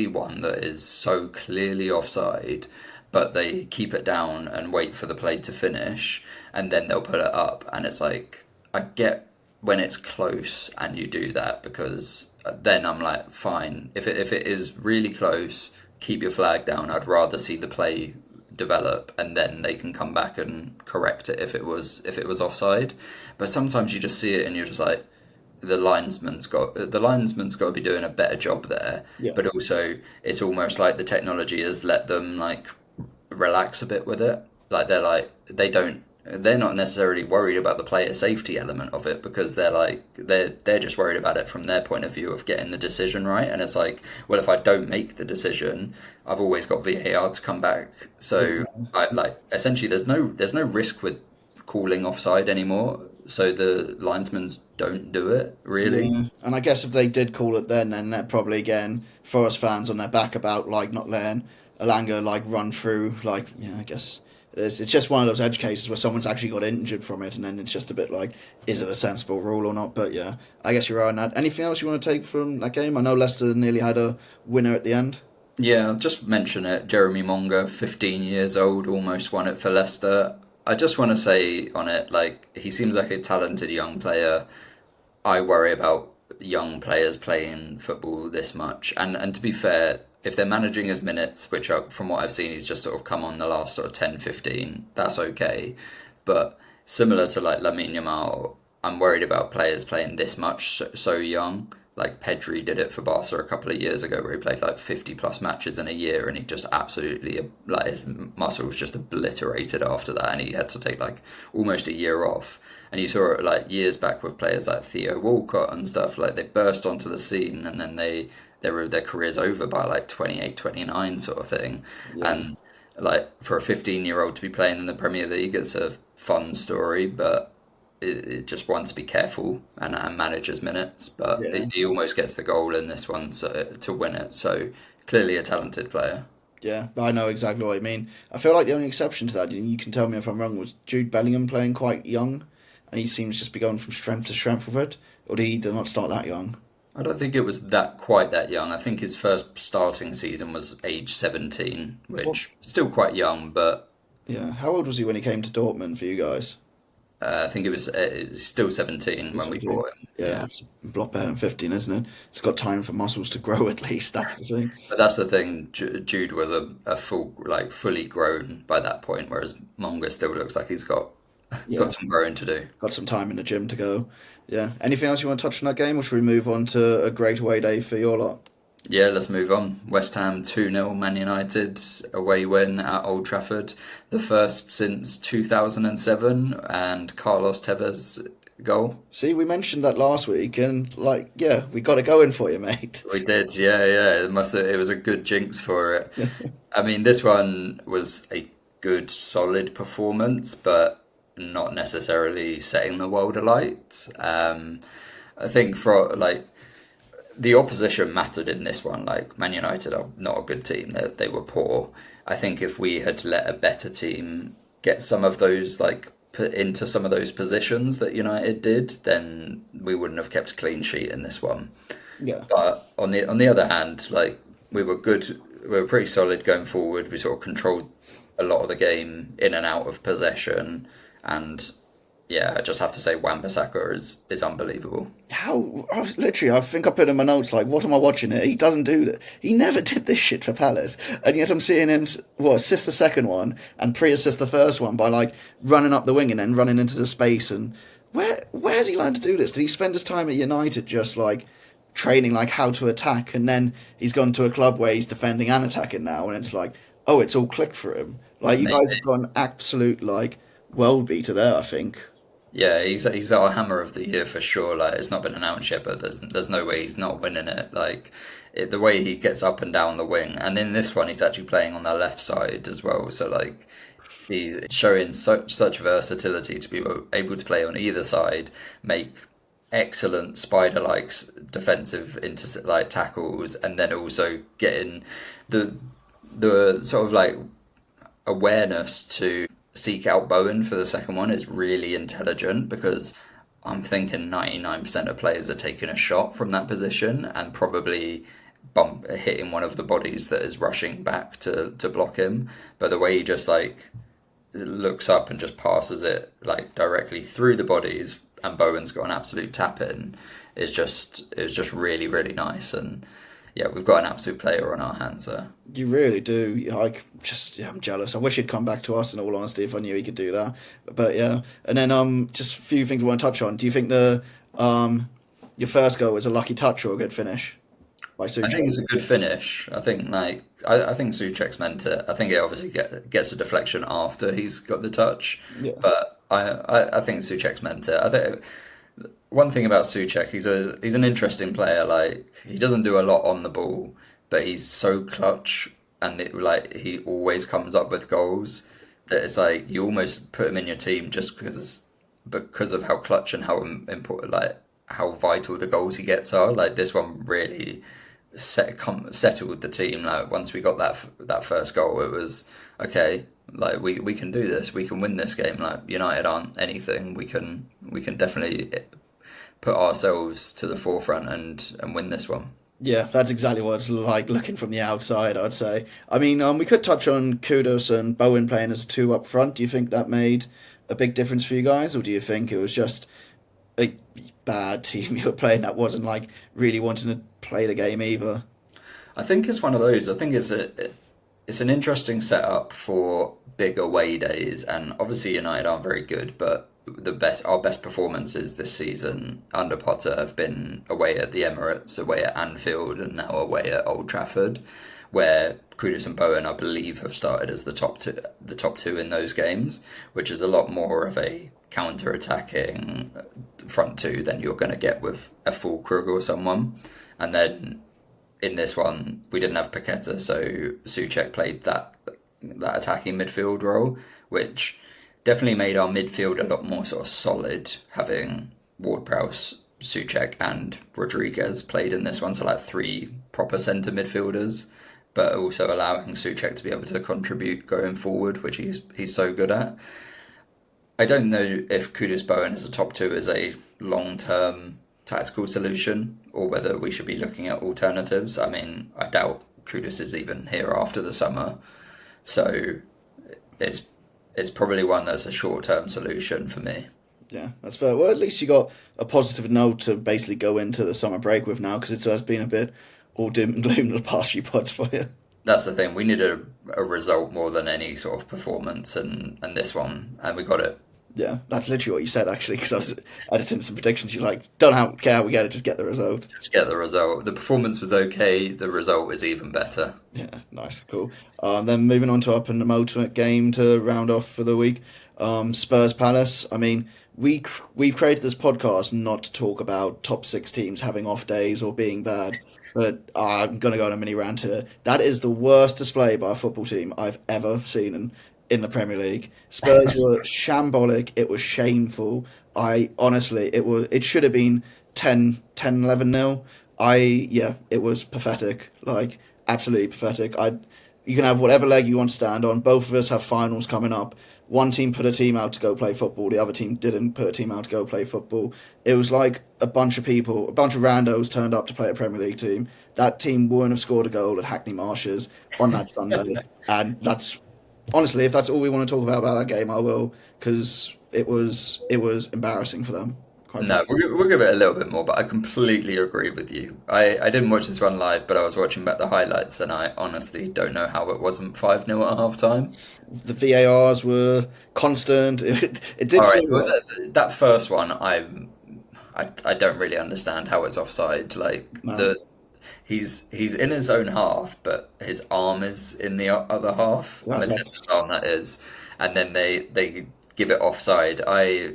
one that is so clearly offside, but they keep it down and wait for the play to finish, and then they'll put it up. And it's like I get when it's close and you do that because then I'm like, fine. If it is really close, keep your flag down. I'd rather see the play develop and then they can come back and correct it if it was offside. But sometimes you just see it and you're just like, the linesman's got to be doing a better job there. Yeah. But also, it's almost like the technology has let them like relax a bit with it. They're not necessarily worried about the player safety element of it because they're just worried about it from their point of view of getting the decision right. And it's like, well, if I don't make the decision, I've always got VAR to come back. So essentially there's no risk with calling offside anymore. So the linesmen don't do it really. Yeah, and I guess if they did call it then they're probably again Forest fans on their back about like not letting Alanga like run through. Like, yeah, I guess it's just one of those edge cases where someone's actually got injured from it, and then it's just a bit like, is it a sensible rule or not? But yeah, I guess you're right on that. Anything else you want to take from that game? I know Leicester nearly had a winner at the end. Yeah, I'll just mention it. Jeremy Monga, 15 years old, almost won it for Leicester. I just want to say on it, like, he seems like a talented young player. I worry about young players playing football this much. And to be fair, if they're managing his minutes, which are, from what I've seen, he's just sort of come on the last sort of 10, 15, that's okay. But similar to like Lamine Yamal, I'm worried about players playing this much so young. Like Pedri did it for Barca a couple of years ago, where he played like 50 plus matches in a year, and he just absolutely like his muscles just obliterated after that, and he had to take like almost a year off. And you saw it like years back with players like Theo Walcott and stuff. Like they burst onto the scene, and then their careers over by like 28, 29 sort of thing. Yeah. And like for a 15-year-old to be playing in the Premier League, it's a fun story, but it just wants to be careful and manage his minutes. But Yeah. he almost gets the goal in this one to win it. So clearly a talented player. Yeah, I know exactly what I mean. I feel like the only exception to that, and you can tell me if I'm wrong, was Jude Bellingham playing quite young, and he seems just to be going from strength to strength with it. Or did he not start that young? I don't think it was quite that young. I think his first starting season was age 17, which still quite young, but Yeah. How old was he when he came to Dortmund for you guys? I think it was still 17 when we 17. bought him. Yeah, Yeah. it's a lot better than 15, isn't it? It's got time for muscles to grow at least. That's the thing. But that's the thing. Jude was fully grown by that point, whereas Monga still looks like he's got Yeah, some growing to do. got some time in the gym to go. Yeah. Anything else you want to touch on that game, or should we move on to a great away day for your lot? Yeah, let's move on. West Ham 2-0 Man United away win at Old Trafford. The first since 2007, and Carlos Tevez goal. See, we mentioned that last week, and like, yeah, we got it going for you, mate. We did, yeah. It was a good jinx for it. I mean, this one was a good, solid performance, but not necessarily setting the world alight. I think for like the opposition mattered in this one. Like Man United are not a good team; they were poor. I think if we had let a better team get some of those like put into some of those positions that United did, then we wouldn't have kept a clean sheet in this one. Yeah. But on the other hand, like we were good, we were pretty solid going forward. We sort of controlled a lot of the game in and out of possession, and yeah, I just have to say Wan-Bissaka is unbelievable. I think I put in my notes like, what am I watching here? He doesn't do that. He never did this shit for Palace, and yet I'm seeing him assist the second one and pre-assist the first one by like running up the wing and then running into the space. And where's he learned to do this? Did he spend his time at United just like training like how to attack, and then he's gone to a club where he's defending and attacking now, and it's like, oh, it's all clicked for him. Like you guys Maybe. have got an absolute like world beater there, I think. Yeah, he's our hammer of the year for sure. Like it's not been announced yet, but there's no way he's not winning it. Like the way he gets up and down the wing, and in this one he's actually playing on the left side as well. So like he's showing such versatility to be able to play on either side, make excellent spider-like defensive like tackles, and then also getting the sort of like awareness to seek out Bowen for the second one is really intelligent, because I'm thinking 99% of players are taking a shot from that position and probably hitting one of the bodies that is rushing back to block him. But the way he just like looks up and just passes it like directly through the bodies, and Bowen's got an absolute tap in, it's just really, really nice. And yeah, we've got an absolute player on our hands there. You really do. I'm jealous. I wish he'd come back to us. In all honesty, if I knew he could do that. But yeah, and then just a few things I want to touch on. Do you think the your first goal was a lucky touch or a good finish by I think Souček? it's a good finish. I think I think Souček's meant it. I think it obviously gets a deflection after he's got the touch, Yeah. but I think Souček's meant it. I think one thing about Souček, he's an interesting player. Like he doesn't do a lot on the ball, but he's so clutch, and he always comes up with goals that it's like you almost put him in your team just because of how clutch and how important, like how vital the goals he gets are. Like this one really settled the team. Like once we got that first goal, it was okay. Like we can do this. We can win this game. Like United aren't anything. We can definitely put ourselves to the forefront and win this one. Yeah, that's exactly what it's like looking from the outside, I'd say. I mean, we could touch on Kudus and Bowen playing as two up front. Do you think that made a big difference for you guys, or do you think it was just a bad team you were playing that wasn't like really wanting to play the game either? I think it's one of those. I think it's an interesting setup for big away days, and obviously United aren't very good, but our best performances this season under Potter have been away at the Emirates, away at Anfield, and now away at Old Trafford, where Kudus and Bowen, I believe, have started as the top two in those games, which is a lot more of a counter-attacking front two than you're going to get with a full Krug or someone. And then in this one, we didn't have Paqueta, so Souček played that attacking midfield role, which definitely made our midfield a lot more sort of solid, having Ward-Prowse, Souček and Rodriguez played in this one, so like three proper centre midfielders, but also allowing Souček to be able to contribute going forward, which he's so good at. I don't know if Kudus Bowen as a top two is a long-term tactical solution, or whether we should be looking at alternatives. I mean, I doubt Kudus is even here after the summer, so it's probably one that's a short-term solution for me. Yeah, that's fair. Well, at least you got a positive note to basically go into the summer break with now, because it has been a bit all doom and gloom the past few pods for you. That's the thing. We needed a result more than any sort of performance, and this one, and we got it. Yeah, that's literally what you said, actually, because I was editing some predictions. You're like, don't care how we get it, just get the result. Just get the result. The performance was okay. The result is even better. Yeah, nice, cool. Then moving on to our penultimate game to round off for the week, Spurs Palace. I mean, we've created this podcast not to talk about top six teams having off days or being bad, but I'm going to go on a mini rant here. That is the worst display by a football team I've ever seen in the Premier League. Spurs were shambolic. It was shameful. It should have been 11 nil. It was pathetic. Like, absolutely pathetic. You can have whatever leg you want to stand on. Both of us have finals coming up. One team put a team out to go play football. The other team didn't put a team out to go play football. It was like a bunch of randos turned up to play a Premier League team. That team wouldn't have scored a goal at Hackney Marshes on that Sunday. And that's, honestly, if that's all we want to talk about that game, I will, because it was embarrassing for them. No, we'll give it a little bit more, but I completely agree with you. I didn't watch this one live, but I was watching back the highlights, and I honestly don't know how it wasn't 5-0 at half time. The VARs were constant. It did. All right, well, that first one, I don't really understand how it's offside. Like No. he's in his own half, but his arm is in the other half. Mateta's arm, that is, and then they give it offside. I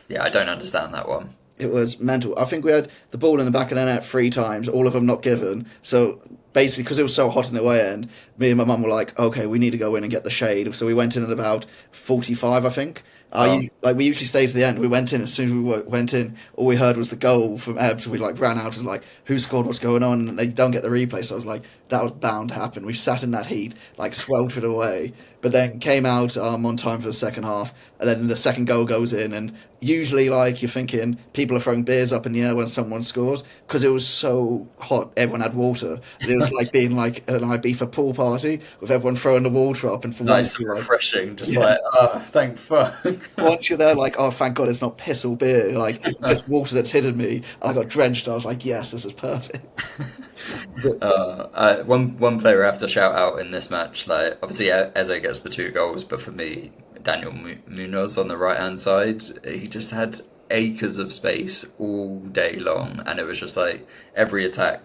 don't understand that one. It was mental. I think we had the ball in the back of the net 3 times, all of them not given. So basically, because it was so hot in the way end, me and my mum were like, okay, we need to go in and get the shade. So we went in at about 45, I think. We usually stay to the end. We went in, as soon as we went in, all we heard was the goal from Ebb. So we ran out and who scored, what's going on? And they don't get the replay. So I was like, that was bound to happen. We sat in that heat, sweltered away, but then came out on time for the second half. And then the second goal goes in, and usually you're thinking people are throwing beers up in the air when someone scores, because it was so hot, everyone had water. It was like being like an Ibiza pool party with everyone throwing the water up, and for once refreshing, thank fuck. Once you're there, oh, thank God it's not piss or beer, just water that's hidden me, and I got drenched. I was like, yes, this is perfect. One player I have to shout out in this match, obviously Eze gets the 2 goals, but for me, Daniel Munoz on the right hand side, he just had acres of space all day long, and it was just like every attack,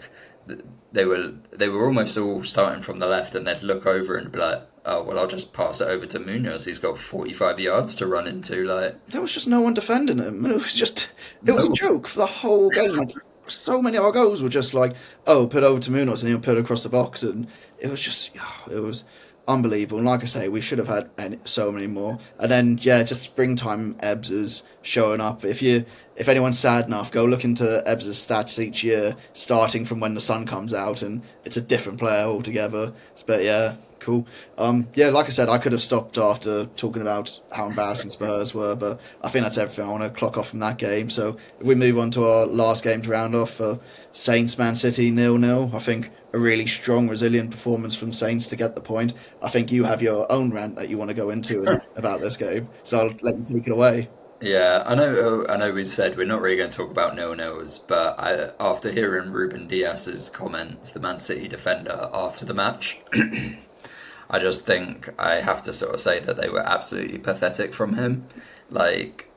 they were almost all starting from the left, and they'd look over and be like, oh well, I'll just pass it over to Munoz. He's got 45 yards to run into. Like There was just no one defending him. And it was a joke for the whole game. Like, so many of our goals were just like, oh, put over to Munoz and he'll put it across the box. And it was just, it was unbelievable. And like I say, we should have had so many more. And then, yeah, just springtime Ebbs is showing up. If anyone's sad enough, go look into Ebbs' stats each year, starting from when the sun comes out, and it's a different player altogether. But yeah, cool. Yeah, like I said, I could have stopped after talking about how embarrassing Spurs were, but I think that's everything. I want to clock off from that game. So if we move on to our last game to round off, Saints Man City 0-0. I think a really strong, resilient performance from Saints to get the point. I think you have your own rant that you want to go into about this game, so I'll let you take it away. Yeah, I know. We've said we're not really going to talk about nil-nils, but after hearing Ruben Dias's comments, the Man City defender after the match, I just think I have to sort of say that they were absolutely pathetic from him. Like,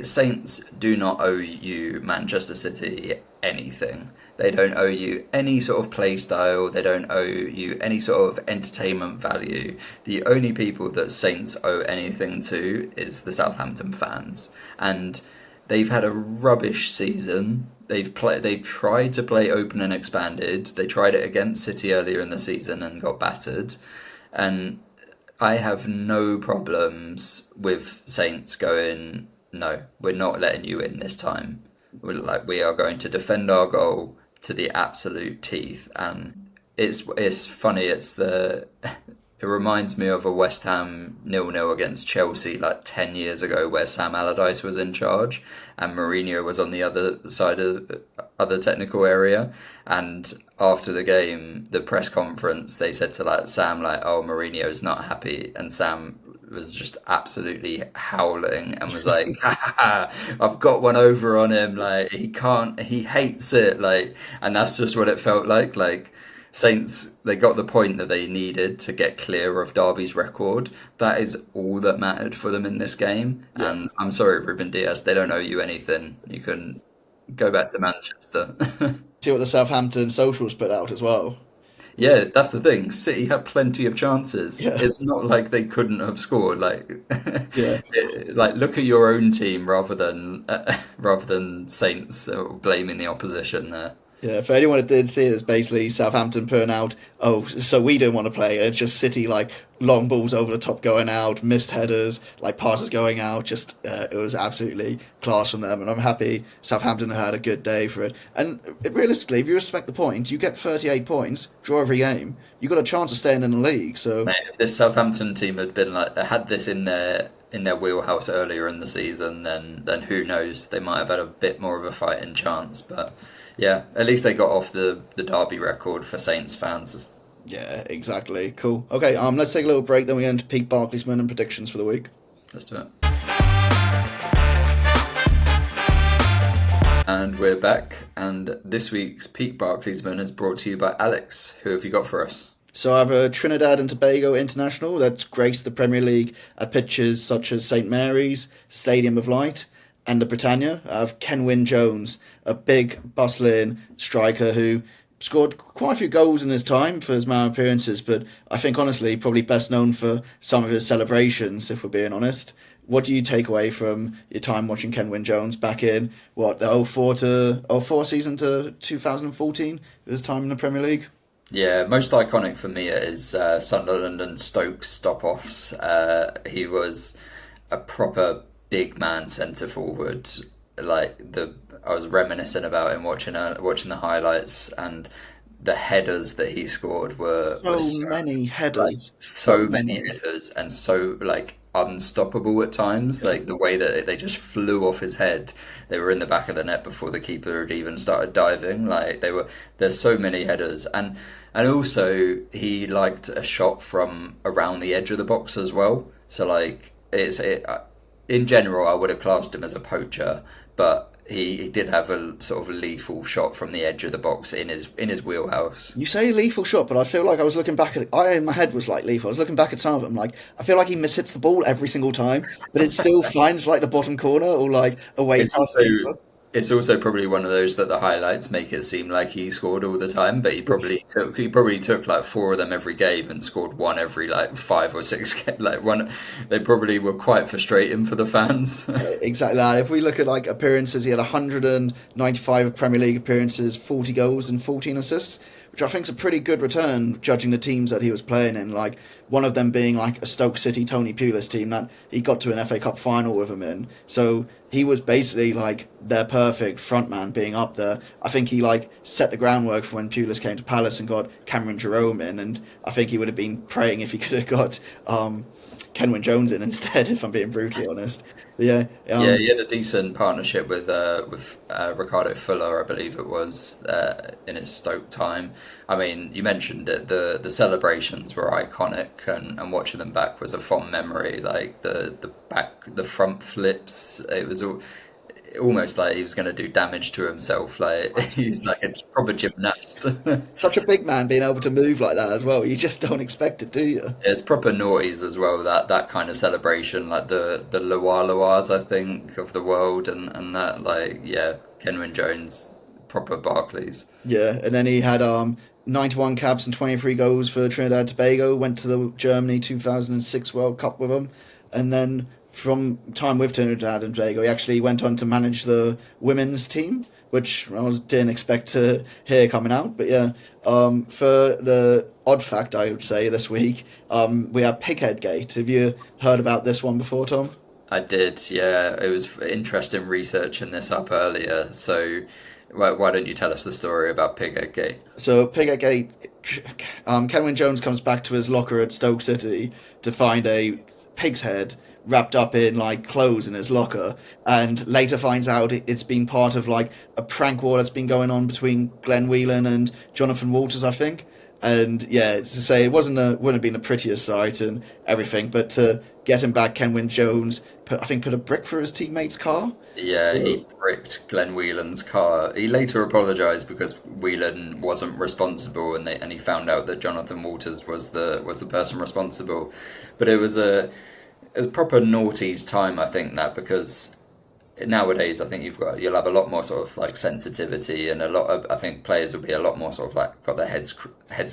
Saints do not owe you Manchester City anything. They don't owe you any sort of play style. They don't owe you any sort of entertainment value. The only people that Saints owe anything to is the Southampton fans. And they've had a rubbish season. They've tried to play open and expanded. They tried it against City earlier in the season and got battered. And I have no problems with Saints going, no, we're not letting you in this time. We are going to defend our goal to the absolute teeth. And it's funny. It reminds me of a West Ham 0-0 against Chelsea like 10 years ago, where Sam Allardyce was in charge and Mourinho was on the other side of the other technical area. And after the game, the press conference, they said to Sam, oh, Mourinho's not happy, and Sam was just absolutely howling and was like, I've got one over on him, he hates it, and that's just what it felt like. Saints, they got the point that they needed to get clear of Derby's record. That is all that mattered for them in this game. Yeah. And I'm sorry, Ruben Dias, they don't owe you anything. You can go back to Manchester. See what the Southampton socials put out as well. Yeah, that's the thing. City had plenty of chances. Yeah. It's not like they couldn't have scored. Yeah. Look at your own team rather than Saints blaming the opposition there. Yeah, for anyone that did see it, it's basically Southampton putting out, oh, so we didn't want to play. It's just City, long balls over the top going out, missed headers, passes going out. Just, it was absolutely class from them. And I'm happy Southampton had a good day for it. And realistically, if you respect the point, you get 38 points, draw every game. You got a chance of staying in the league. So, mate, if this Southampton team had been had this in their wheelhouse earlier in the season, then who knows? They might have had a bit more of a fighting chance, but. Yeah, at least they got off the Derby record for Saints fans. Yeah, exactly. Cool. Okay, let's take a little break, then we get into peak Barclaysmen and predictions for the week. Let's do it. And we're back, and this week's peak Barclaysmen is brought to you by Alex. Who have you got for us? So I have a Trinidad and Tobago international that's graced the Premier League at pitches such as St Mary's, Stadium of Light, and the Britannia. I have Kenwyne Jones, a big, bustling striker who scored quite a few goals in his time for his amount of appearances, but I think, honestly, probably best known for some of his celebrations, if we're being honest. What do you take away from your time watching Kenwyne Jones back in, the 04 season to 2014, his time in the Premier League? Yeah, most iconic for me is Sunderland and Stoke stop-offs. He was a proper big man centre forward. I was reminiscing about him watching the highlights, and the headers that he scored were so many headers, so many headers, and so unstoppable at times. The way that they just flew off his head, they were in the back of the net before the keeper had even started diving. There's so many headers, and also he liked a shot from around the edge of the box as well. So in general, I would have classed him as a poacher, but he did have a sort of lethal shot from the edge of the box in his wheelhouse. You say lethal shot, but I feel like I was looking back at I in my head was like lethal. I was looking back at some of them, like I feel like he mishits the ball every single time, but it still finds like the bottom corner or like away It's past also the keeper. it's also probably one of those that the highlights make it seem like he scored all the time, but he probably took like four of them every game and scored one every like 5 or 6 like one. They probably were quite frustrating for the fans. Exactly that. If we look at like appearances, he had 195 Premier League appearances, 40 goals and 14 assists, which I think is a pretty good return, judging the teams that he was playing in. Like one of them being like a Stoke City Tony Pulis team that he got to an FA Cup final with him in. So he was basically like their perfect front man being up there. I think he like set the groundwork for when Pulis came to Palace and got Cameron Jerome in, and I think he would have been praying if he could have got Kenwyne Jones in instead, if I'm being brutally honest. But yeah, Yeah, he had a decent partnership with Ricardo Fuller, I believe it was, in his Stoke time. I mean, you mentioned it. The celebrations were iconic, and watching them back was a fond memory. Like the front flips, it was almost like he was going to do damage to himself. Like he's like a proper gymnast. such a big man being able to move like that as well. You just don't expect it, do you? It's proper noughties as well. That kind of celebration, like the Loire Loires, I think, of the world, and that like yeah, Kenwyne Jones, proper Barclays. Yeah, and then he had 91 caps and 23 goals for Trinidad Tobago. Went to the Germany 2006 World Cup with them, and then from time with Trinidad and Tobago, he actually went on to manage the women's team, which didn't expect to hear coming out. But yeah, for the odd fact, I would say this week, we have Pighead Gate. Have you heard about this one before, Tom? I did, yeah. It was interesting researching this up earlier. So why don't you tell us the story about Pighead Gate? So Pighead Gate, Kenwyne Jones comes back to his locker at Stoke City to find a pig's head wrapped up in like clothes in his locker, and later finds out it's been part of like a prank war that's been going on between Glenn Whelan and Jonathan Walters, I think. And yeah, to say it wouldn't have been the prettiest sight and everything, but to get him back, Kenwyne Jones put a brick for his teammate's car. Yeah, he bricked Glenn Whelan's car. He later apologised because Whelan wasn't responsible, and he found out that Jonathan Walters was the person responsible. But it was proper naughty's time, I think, that because nowadays I think you'll have a lot more sort of like sensitivity, and a lot of I think players will be a lot more sort of like got their heads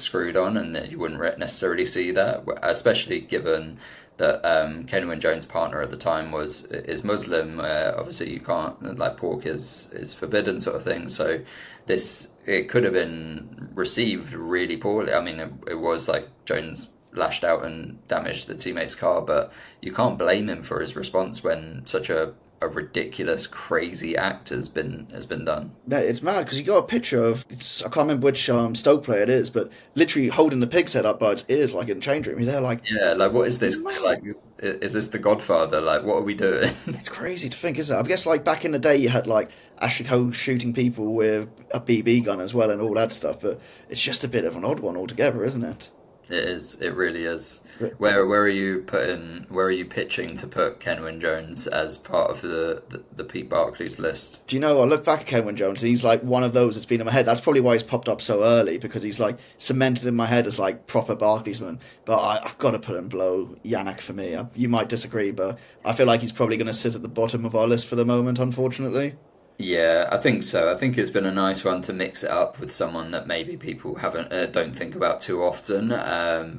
screwed on, and that you wouldn't necessarily see that, especially given that Kenwyne Jones' partner at the time is Muslim. Obviously, you can't like pork is forbidden, sort of thing. So it could have been received really poorly. I mean, it was like Jones lashed out and damaged the teammate's car, but you can't blame him for his response when such a ridiculous, crazy act has been done. Yeah, it's mad because you got a picture of I can't remember which Stoke player it is, but literally holding the pig's head up by its ears like in the change room. They're like, Yeah, like what is this? Like, is this The Godfather? Like, what are we doing? it's crazy to think, isn't it? I guess like back in the day, you had like Ashley Cole shooting people with a BB gun as well and all that stuff, but it's just a bit of an odd one altogether, isn't it? It is. It really is. Where are you putting? Where are you pitching to put Kenwyne Jones as part of the Pete Barclays list? Do you know, I look back at Kenwyne Jones and he's like one of those that's been in my head. That's probably why he's popped up so early, because he's like cemented in my head as like proper Barclaysman. But I've got to put him below Yannick for me. You might disagree, but I feel like he's probably going to sit at the bottom of our list for the moment, unfortunately. Yeah, I think so. I think it's been a nice one to mix it up with someone that maybe people haven't don't think about too often.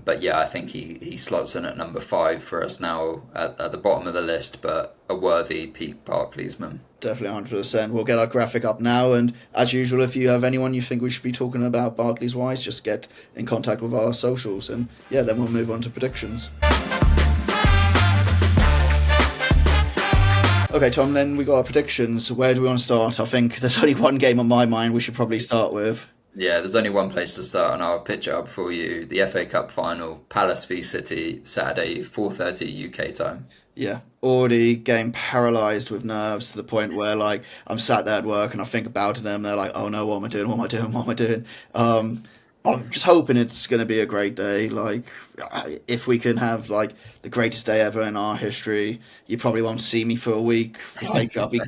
But yeah, I think he slots in at number 5 for us now at the bottom of the list, but a worthy Pete Barclaysman. Definitely 100%. We'll get our graphic up now, and as usual, if you have anyone you think we should be talking about Barclays wise, just get in contact with our socials, and yeah, then we'll move on to predictions. Okay, Tom, then we got our predictions. Where do we want to start? I think there's only one game on my mind we should probably start with. Yeah, there's only one place to start, and I'll pitch it up for you. The FA Cup final, Palace v City, Saturday, 4:30 UK time. Yeah, already getting paralysed with nerves to the point where, like, I'm sat there at work and I think about them. They're like, "Oh no, what am I doing? What am I doing? What am I doing?" I'm just hoping it's going to be a great day. Like, if we can have like the greatest day ever in our history, you probably won't see me for a week. Like, I'll be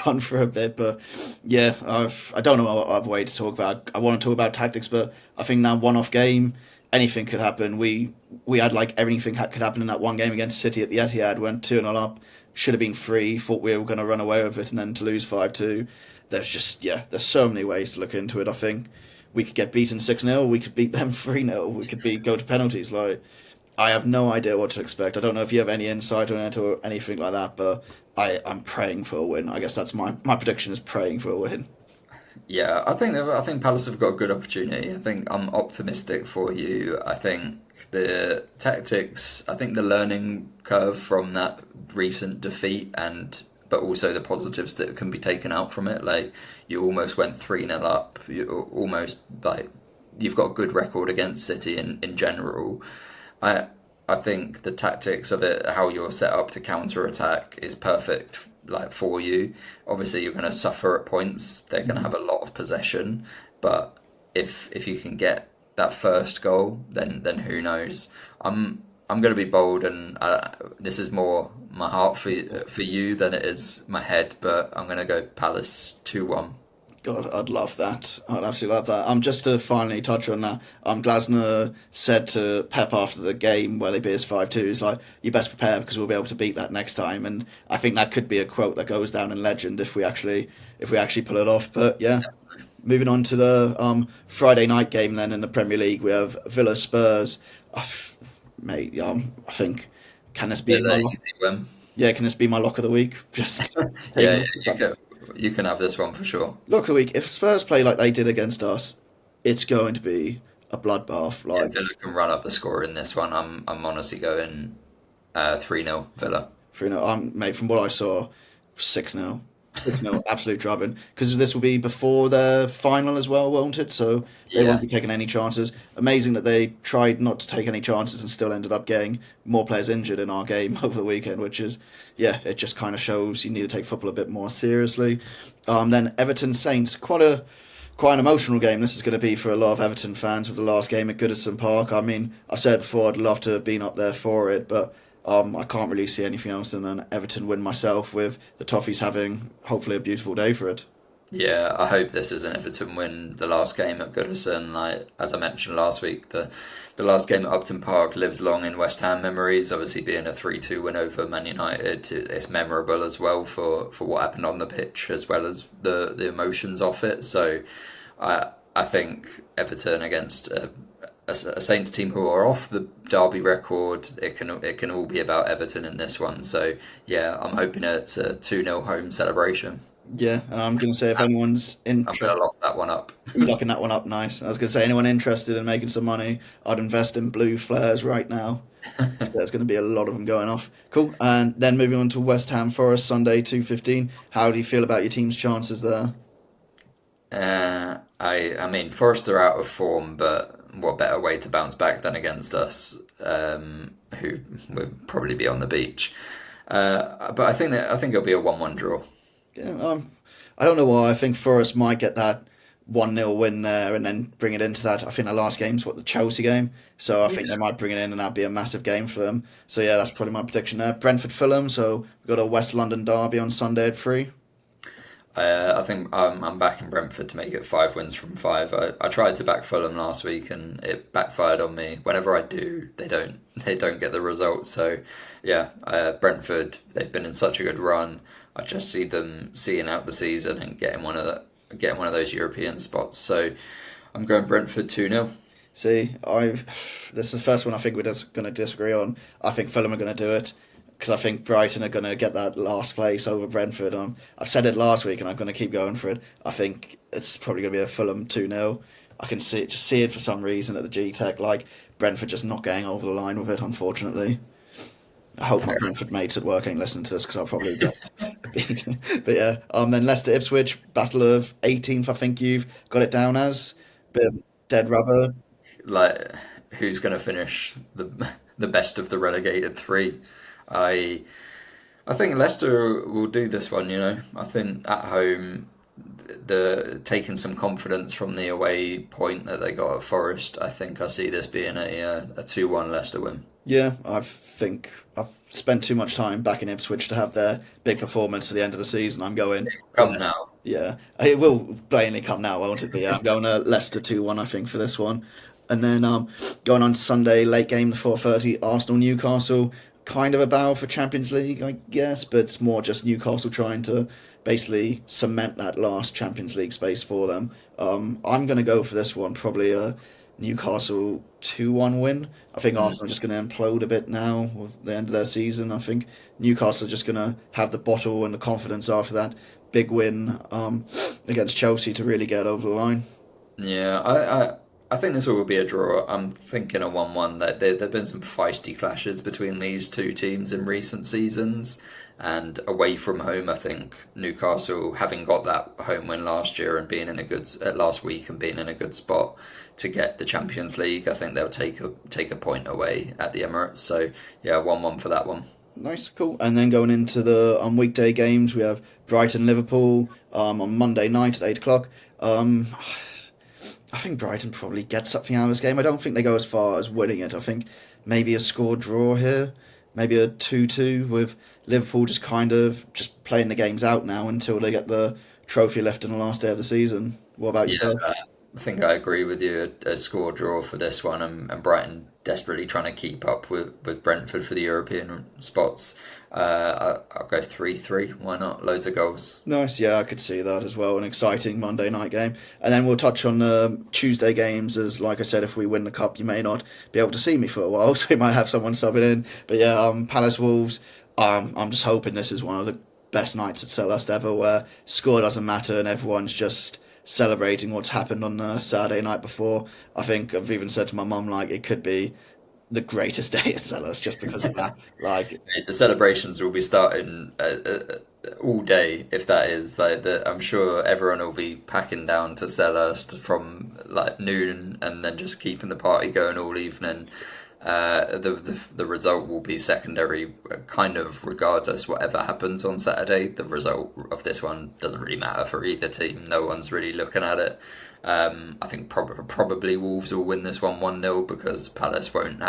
gone for a bit. But yeah, I don't know what other way to talk about. I want to talk about tactics, but I think that one-off game, anything could happen. We had like everything could happen in that one game against City at the Etihad. Went 2-0 up, should have been 3. Thought we were going to run away with it, and then to lose 5-2. There's so many ways to look into it. I think we could get beaten 6-0, we could beat them 3-0, we could go to penalties. Like, I have no idea what to expect. I don't know if you have any insight on it or anything like that, but I'm praying for a win. I guess that's my prediction, is praying for a win. Yeah, I think Palace have got a good opportunity. I think I'm optimistic for you. I think the tactics, I think the learning curve from that recent defeat, and but also the positives that can be taken out from it. Like, you almost went 3-0 up. You almost, like, you've got a good record against City in general. I I think the tactics of it, how you're set up to counter attack, is perfect. Like, for you, obviously you're going to suffer at points. They're going to have a lot of possession, but if you can get that first goal, then who knows? I'm going to be bold, and this is more my heart for you than it is my head. But I'm going to go Palace 2-1. God, I'd love that. I'd absolutely love that. Just to finally touch on that, Glasner said to Pep after the game where they beat us 5-2, he's like, "You best prepare because we'll be able to beat that next time." And I think that could be a quote that goes down in legend if we actually pull it off. But yeah, moving on to the Friday night game then in the Premier League, we have Villa Spurs. Uh, Mate, I think, can this be Bit of my an lock? easy win. Yeah, can this be my lock of the week? Just taking Yeah, off the you top. can have this one for sure. Look, the week, if Spurs play like they did against us, it's going to be a bloodbath. Yeah, Like, Villa can run up the score in this one. I'm honestly going 3-0 Villa. mate, from what I saw, 6-0. 6-0, absolute drubbing. Because this will be before the final as well, won't it? So they won't Yeah, be taking any chances. Amazing that they tried not to take any chances and still ended up getting more players injured in our game over the weekend, which is, yeah, it just kind of shows you need to take football a bit more seriously. Then Everton Saints, quite an emotional game this is going to be for a lot of Everton fans with the last game at Goodison Park. I mean, I said before I'd love to have been up there for it, but I can't really see anything else than an Everton win myself, with the Toffees having hopefully a beautiful day for it. yeah. I hope this is an Everton win. The last game at Goodison, like as I mentioned last week, the last game at Upton Park lives long in West Ham memories. Obviously, being a 3-2 win over Man United, it's memorable as well for what happened on the pitch as well as the emotions of it. So, I think Everton against a Saints team who are off the Derby record, it can all be about Everton in this one. So yeah, I'm hoping it's a 2-0 home celebration. Yeah, and I'm going to say if I'm, anyone's I'm gonna interested, lock that one up. you're locking that one up nice. I was going to say anyone interested in making some money, I'd invest in blue flares right now. There's going to be a lot of them going off. Cool. And then moving on to West Ham Forest Sunday 2:15. How do you feel about your team's chances there? I mean, Forest are out of form, but what better way to bounce back than against us, who would probably be on the beach. But I think it'll be a 1-1 draw. Yeah, I don't know why. I think Forest might get that 1-0 win there and then bring it into that. I think the last game's the Chelsea game. So I think they might bring it in and that'd be a massive game for them. So yeah, that's probably my prediction there. Brentford Fulham. So we've got a West London derby on Sunday at 3. I think I'm backing Brentford to make it 5 wins from 5. I tried to back Fulham last week and it backfired on me. Whenever I do, they don't get the results. So yeah, Brentford, they've been in such a good run. I just see them seeing out the season and getting one of those European spots. So I'm going Brentford 2-0. See, this is the first one I think we're just going to disagree on. I think Fulham are going to do it because I think Brighton are going to get that last place over Brentford. I've said it last week and I'm going to keep going for it. I think it's probably going to be a Fulham 2-0. I can see it for some reason at the G Tech, like Brentford just not getting over the line with it, unfortunately. I hope my Fair. Brentford mates at work ain't listening to this because I'll probably get beaten. But yeah, then Leicester Ipswich, Battle of 18th, I think you've got it down as. Bit of dead rubber. Like, who's going to finish the best of the relegated three? I I think Leicester will do this one. I think at home the taking some confidence from the away point that they got at Forest, I think I see this being a 2-1 Leicester win. Yeah, I think I've spent too much time back in Ipswich to have their big performance for the end of the season. I'm going Come Leicester. now. Yeah, it will plainly come now, won't it? But yeah, I'm going Leicester 2-1, I think, for this one. And then going on to Sunday, late game, 4:30, Arsenal Newcastle. Kind of a battle for Champions League, I guess, but it's more just Newcastle trying to basically cement that last Champions League space for them. I'm going to go for this one, probably a Newcastle 2-1 win. I think Arsenal are just going to implode a bit now with the end of their season. I think Newcastle are just going to have the bottle and the confidence after that big win against Chelsea to really get over the line. Yeah, I think this will be a draw. I'm thinking a 1-1. That there've been some feisty clashes between these two teams in recent seasons, and away from home, I think Newcastle, having got that home win last year and being in a good last week and being in a good spot to get the Champions League, I think they'll take a point away at the Emirates. So yeah, 1-1 for that one. Nice, cool. And then going into the weekday games, we have Brighton Liverpool on Monday night at 8 o'clock. I think Brighton probably get something out of this game. I don't think they go as far as winning it. I think maybe a score draw here, maybe a 2-2 with Liverpool just kind of just playing the games out now until they get the trophy left on the last day of the season. What about yourself? I think I agree with you. A score draw for this one, and Brighton desperately trying to keep up with Brentford for the European spots. I'll go 3-3. Why not? Loads of goals. Nice, yeah, I could see that as well. An exciting Monday night game. And then we'll touch on the Tuesday games as, like I said, if we win the cup, you may not be able to see me for a while, so we might have someone subbing in. But yeah, Palace Wolves, I'm just hoping this is one of the best nights at Selhurst ever, where score doesn't matter and everyone's just celebrating what's happened on the Saturday night before. I think I've even said to my mum, like, it could be the greatest day at Selhurst just because of that. Like, the celebrations will be starting all day, if that is like I'm sure everyone will be packing down to Selhurst from like noon and then just keeping the party going all evening. The result will be secondary, kind of regardless whatever happens on Saturday. The result of this one doesn't really matter for either team. No one's really looking at it. I think probably Wolves will win this one 1-0 because Palace won't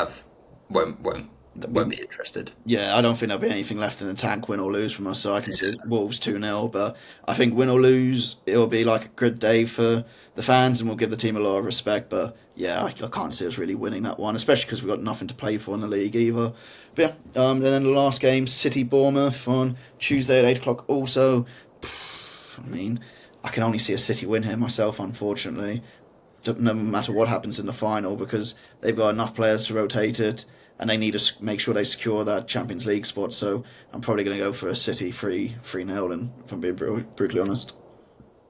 be interested. Yeah, I don't think there'll be anything left in the tank, win or lose from us, so I can see Wolves 2-0, but I think win or lose, it'll be like a good day for the fans and we'll give the team a lot of respect, but yeah, I can't see us really winning that one, especially because we've got nothing to play for in the league either. But yeah, and then the last game, City Bournemouth on Tuesday at 8 o'clock also. I mean, I can only see a City win here myself, unfortunately, no matter what happens in the final, because they've got enough players to rotate it, and they need to make sure they secure that Champions League spot. So I'm probably going to go for a City 3-0, and if I'm being brutally honest.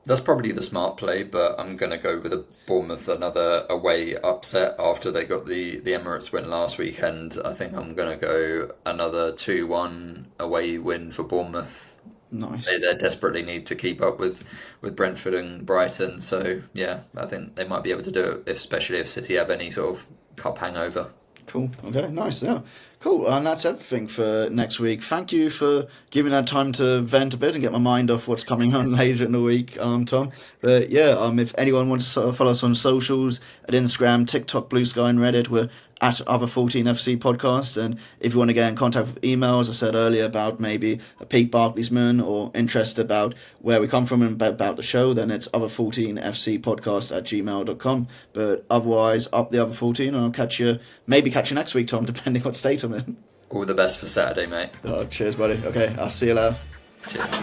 That's probably the smart play, but I'm going to go with a Bournemouth, another away upset after they got the Emirates win last weekend. I think I'm going to go another 2-1 away win for Bournemouth. Nice. They desperately need to keep up with Brentford and Brighton. So yeah, I think they might be able to do it, especially if City have any sort of cup hangover. Cool. Okay, nice. Yeah. Cool. And that's everything for next week. Thank you for giving that time to vent a bit and get my mind off what's coming on later in the week, Tom. But yeah, if anyone wants to sort of follow us on socials at Instagram, TikTok, Blue Sky, and Reddit, we're at Other14FC Podcast. And if you want to get in contact with emails, I said earlier about maybe a peak Barclaysman or interested about where we come from and about the show, then it's Other14FC at gmail.com. But otherwise, up the Other 14, and I'll catch you next week, Tom, depending what state I'm in. All the best for Saturday, mate. Oh, cheers, buddy. Okay, I'll see you later. Cheers.